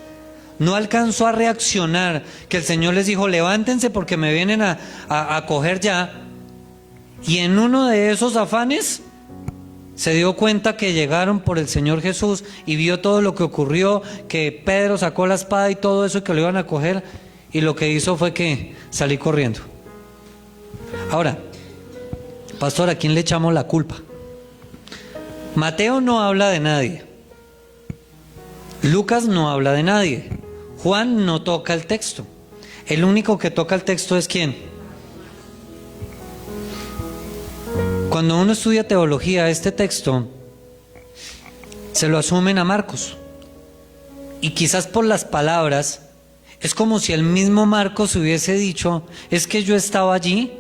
No alcanzó a reaccionar, que el Señor les dijo, levántense porque me vienen a coger ya. Y en uno de esos afanes, se dio cuenta que llegaron por el Señor Jesús y vio todo lo que ocurrió, que Pedro sacó la espada y todo eso, y que lo iban a coger, y lo que hizo fue que salí corriendo. Ahora, pastor, ¿a quién le echamos la culpa? Mateo no habla de nadie, Lucas no habla de nadie, Juan no toca el texto. El único que toca el texto es ¿quién? Cuando uno estudia teología, este texto se lo asumen a Marcos, y quizás por las palabras es como si el mismo Marcos hubiese dicho, es que yo estaba allí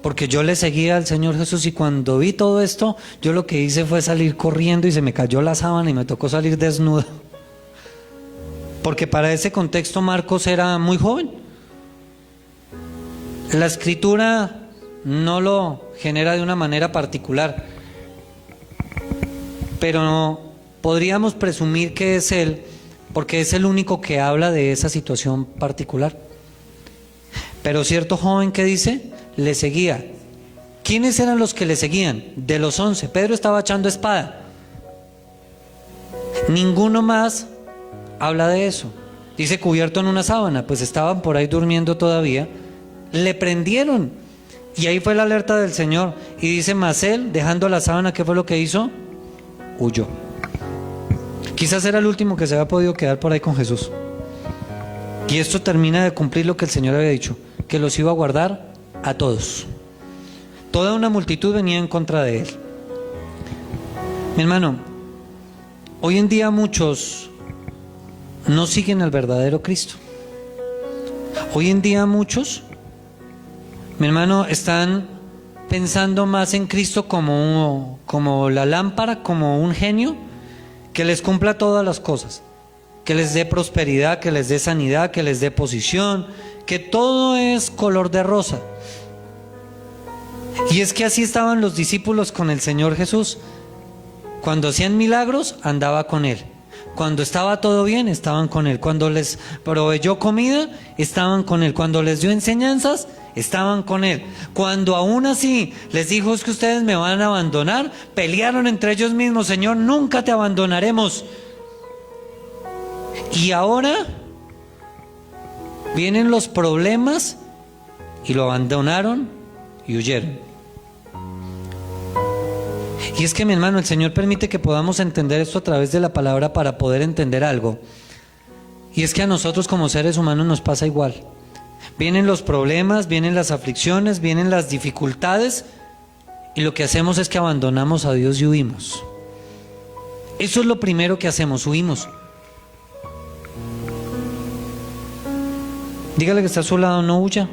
porque yo le seguía al Señor Jesús, y cuando vi todo esto, yo lo que hice fue salir corriendo y se me cayó la sábana y me tocó salir desnudo. Porque para ese contexto Marcos era muy joven. La escritura no lo genera de una manera particular, pero podríamos presumir que es él, porque es el único que habla de esa situación particular. Pero cierto joven que dice, le seguía. ¿Quiénes eran los que le seguían? De los 11, Pedro estaba echando espada. Ninguno más habla de eso. Dice cubierto en una sábana, pues estaban por ahí durmiendo todavía. Le prendieron, y ahí fue la alerta del Señor. Y dice, mas él, dejando la sábana, ¿qué fue lo que hizo? Huyó. Quizás era el último que se había podido quedar por ahí con Jesús. Y esto termina de cumplir lo que el Señor había dicho, que los iba a guardar a todos. Toda una multitud venía en contra de él. Mi hermano, hoy en día muchos no siguen al verdadero Cristo. Hoy en día muchos, mi hermano, están pensando más en Cristo como la lámpara, como un genio que les cumpla todas las cosas, que les dé prosperidad, que les dé sanidad, que les dé posición, que todo es color de rosa. Y es que así estaban los discípulos con el Señor Jesús. Cuando hacían milagros, andaba con Él. Cuando estaba todo bien, estaban con Él. Cuando les proveyó comida, estaban con Él. Cuando les dio enseñanzas, estaban con Él. Cuando aún así les dijo, es que ustedes me van a abandonar, pelearon entre ellos mismos, Señor, nunca te abandonaremos. Y ahora vienen los problemas y lo abandonaron y huyeron. Y es que, mi hermano, el Señor permite que podamos entender esto a través de la palabra para poder entender algo. Y es que a nosotros como seres humanos nos pasa igual. Vienen los problemas, vienen las aflicciones, vienen las dificultades, y lo que hacemos es que abandonamos a Dios y huimos. Eso es lo primero que hacemos, huimos. Dígale que está a su lado, no huya.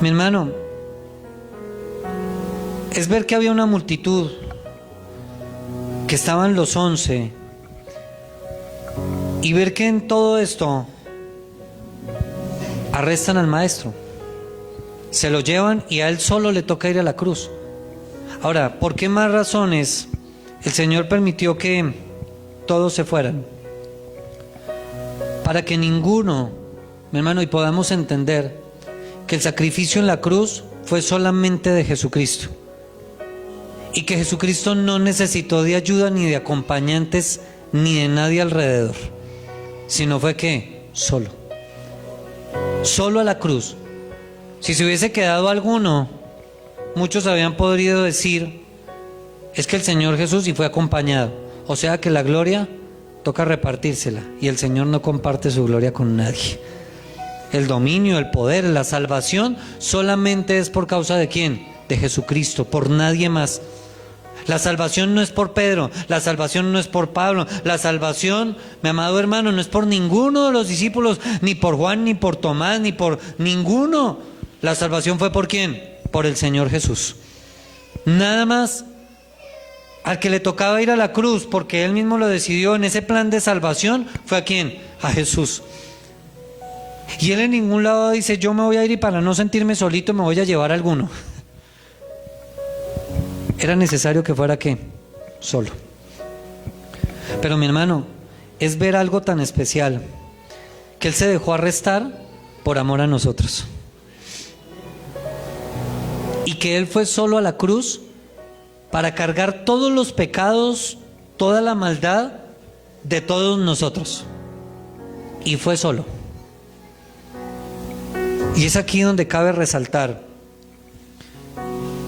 Mi hermano, es ver que había una multitud, que estaban los 11 y ver que en todo esto arrestan al maestro, se lo llevan y a él solo le toca ir a la cruz. Ahora, ¿por qué más razones el Señor permitió que todos se fueran? Para que ninguno, mi hermano, y podamos entender que el sacrificio en la cruz fue solamente de Jesucristo, y que Jesucristo no necesitó de ayuda ni de acompañantes ni de nadie alrededor, sino fue que solo a la cruz. Si se hubiese quedado alguno, muchos habían podido decir, es que el Señor Jesús sí fue acompañado, o sea que la gloria toca repartírsela, y el Señor no comparte su gloria con nadie. El dominio, el poder, la salvación solamente es por causa de ¿quién? De Jesucristo, por nadie más. La salvación no es por Pedro, la salvación no es por Pablo, la salvación, mi amado hermano, no es por ninguno de los discípulos, ni por Juan, ni por Tomás, ni por ninguno. La salvación fue por ¿quién? Por el Señor Jesús. Nada más. Al que le tocaba ir a la cruz, porque Él mismo lo decidió en ese plan de salvación, fue ¿a quién? A Jesús. Y Él en ningún lado dice, yo me voy a ir y para no sentirme solito me voy a llevar a alguno. Era necesario que fuera ¿qué? Solo. Pero mi hermano, es ver algo tan especial, que Él se dejó arrestar por amor a nosotros. Y que Él fue solo a la cruz para cargar todos los pecados, toda la maldad de todos nosotros. Y fue solo. Y es aquí donde cabe resaltar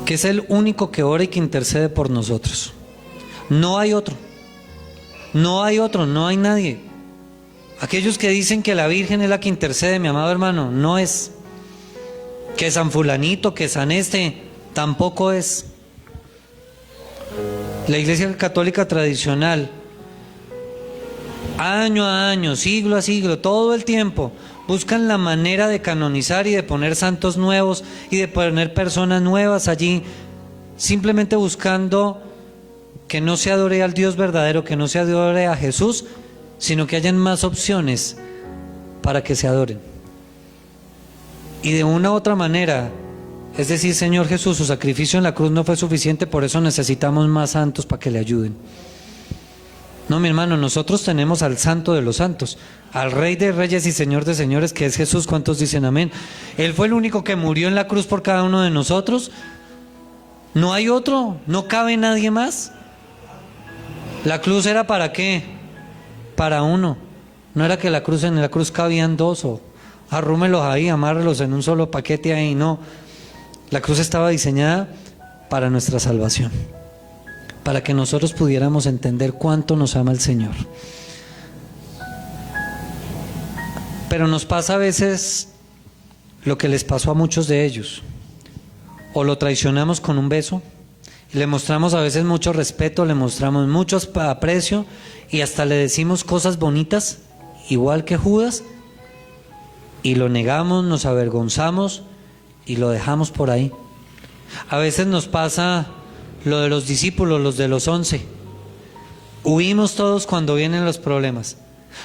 que es el único que ora y que intercede por nosotros. No hay otro. No hay otro, no hay nadie. Aquellos que dicen que la Virgen es la que intercede, mi amado hermano, no es. Que San Fulanito, que San tampoco es. La Iglesia Católica tradicional, año a año, siglo a siglo, todo el tiempo, buscan la manera de canonizar y de poner santos nuevos y de poner personas nuevas allí, simplemente buscando que no se adore al Dios verdadero, que no se adore a Jesús, sino que hayan más opciones para que se adoren. Y de una u otra manera, es decir, Señor Jesús, su sacrificio en la cruz no fue suficiente, por eso necesitamos más santos para que le ayuden. No, mi hermano, nosotros tenemos al Santo de los santos, al Rey de reyes y Señor de señores, que es Jesús. ¿Cuántos dicen amén? Él fue el único que murió en la cruz por cada uno de nosotros. No hay otro, no cabe nadie más. La cruz era ¿para qué? Para uno. No era que en la cruz cabían dos, o arrúmelos ahí, amárrelos en un solo paquete ahí, no. La cruz estaba diseñada para nuestra salvación, para que nosotros pudiéramos entender cuánto nos ama el Señor. Pero nos pasa a veces lo que les pasó a muchos de ellos. O lo traicionamos con un beso, y le mostramos a veces mucho respeto, le mostramos mucho aprecio, y hasta le decimos cosas bonitas, igual que Judas, y lo negamos, nos avergonzamos, y lo dejamos por ahí. A veces nos pasa lo de los discípulos, los de los 11. Huimos todos cuando vienen los problemas.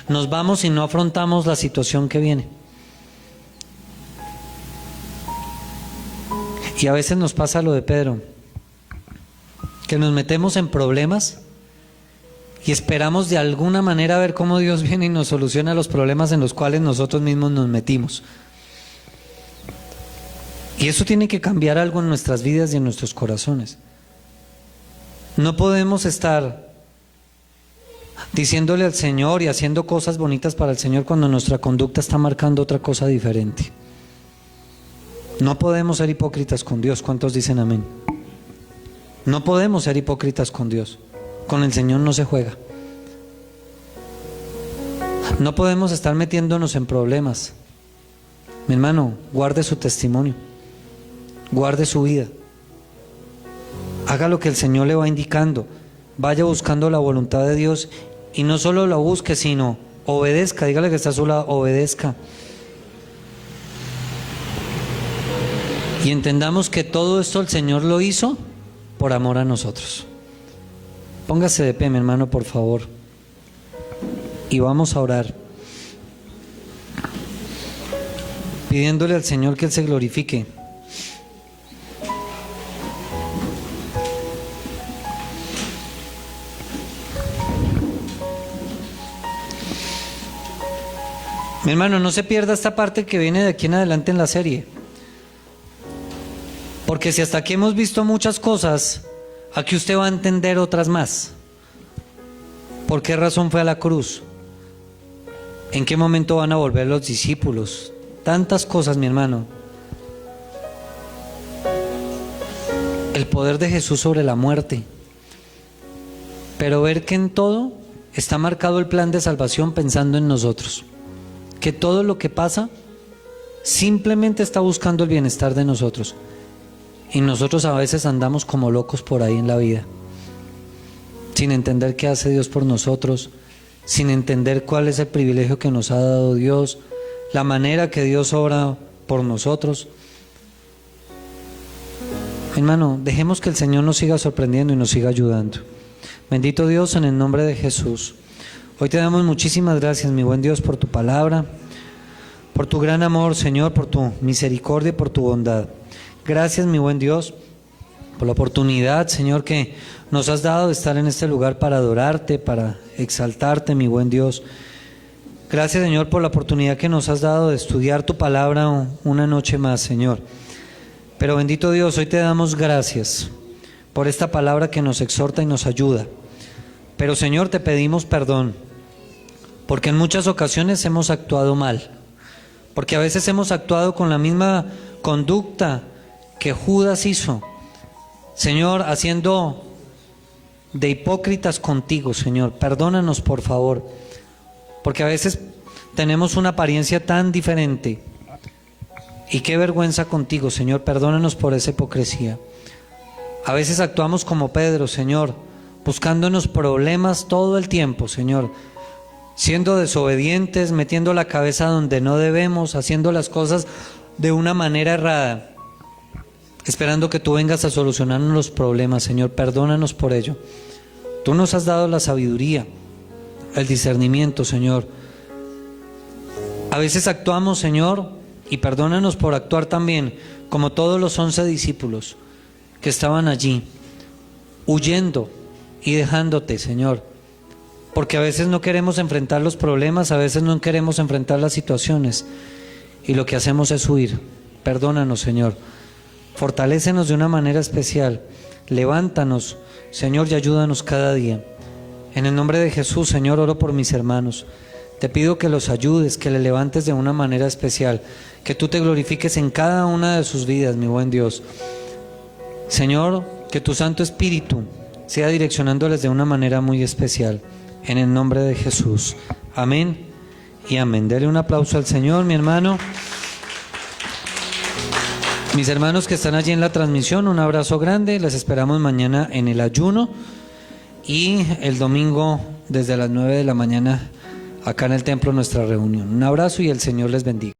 Nos vamos y no afrontamos la situación que viene. Y a veces nos pasa lo de Pedro, que nos metemos en problemas y esperamos de alguna manera ver cómo Dios viene y nos soluciona los problemas en los cuales nosotros mismos nos metimos. Y eso tiene que cambiar algo en nuestras vidas y en nuestros corazones. No podemos estar diciéndole al Señor y haciendo cosas bonitas para el Señor cuando nuestra conducta está marcando otra cosa diferente. No podemos ser hipócritas con Dios. ¿Cuántos dicen amén? No podemos ser hipócritas con Dios. Con el Señor no se juega. No podemos estar metiéndonos en problemas. Mi hermano, guarde su testimonio, guarde su vida, haga lo que el Señor le va indicando, vaya buscando la voluntad de Dios, y no solo la busque, sino obedezca. Dígale que está a su lado, obedezca. Y entendamos que todo esto el Señor lo hizo por amor a nosotros. Póngase de pie, mi hermano, por favor. y vamos a orar, pidiéndole al Señor que Él se glorifique. Mi hermano, no se pierda esta parte que viene de aquí en adelante en la serie. Porque si hasta aquí hemos visto muchas cosas, aquí usted va a entender otras más. ¿Por qué razón fue a la cruz? ¿En qué momento van a volver los discípulos? Tantas cosas, mi hermano. El poder de Jesús sobre la muerte. Pero ver que en todo está marcado el plan de salvación pensando en nosotros. Que todo lo que pasa simplemente está buscando el bienestar de nosotros. Y nosotros a veces andamos como locos por ahí en la vida, sin entender qué hace Dios por nosotros, sin entender cuál es el privilegio que nos ha dado Dios, la manera que Dios obra por nosotros. Hermano, dejemos que el Señor nos siga sorprendiendo y nos siga ayudando. Bendito Dios, en el nombre de Jesús. Hoy te damos muchísimas gracias, mi buen Dios, por tu palabra, por tu gran amor, Señor, por tu misericordia y por tu bondad. Gracias, mi buen Dios, por la oportunidad, Señor, que nos has dado de estar en este lugar para adorarte, para exaltarte, mi buen Dios. Gracias, Señor, por la oportunidad que nos has dado de estudiar tu palabra una noche más, Señor. Pero bendito Dios, hoy te damos gracias por esta palabra que nos exhorta y nos ayuda. Pero, Señor, te pedimos perdón, porque en muchas ocasiones hemos actuado mal, porque a veces hemos actuado con la misma conducta que Judas hizo, Señor, haciendo de hipócritas contigo, Señor. Perdónanos, por favor, porque a veces tenemos una apariencia tan diferente, y qué vergüenza contigo, Señor. Perdónanos por esa hipocresía. A veces actuamos como Pedro, Señor, buscándonos problemas todo el tiempo, Señor, siendo desobedientes, metiendo la cabeza donde no debemos, haciendo las cosas de una manera errada, esperando que tú vengas a solucionarnos los problemas, Señor. Perdónanos por ello. Tú nos has dado la sabiduría, el discernimiento, Señor. A veces actuamos, Señor, y perdónanos por actuar también como todos los 11 discípulos que estaban allí, huyendo y dejándote, Señor, porque a veces no queremos enfrentar los problemas, a veces no queremos enfrentar las situaciones, y lo que hacemos es huir. Perdónanos, Señor. Fortalécenos de una manera especial. Levántanos, Señor, y ayúdanos cada día. En el nombre de Jesús, Señor, oro por mis hermanos. Te pido que los ayudes, que les levantes de una manera especial, que tú te glorifiques en cada una de sus vidas, mi buen Dios. Señor, que tu Santo Espíritu sea direccionándoles de una manera muy especial. En el nombre de Jesús. Amén y amén. Dele un aplauso al Señor, mi hermano. Mis hermanos que están allí en la transmisión, un abrazo grande. Les esperamos mañana en el ayuno y el domingo desde las 9 de la mañana acá en el templo nuestra reunión. Un abrazo y el Señor les bendiga.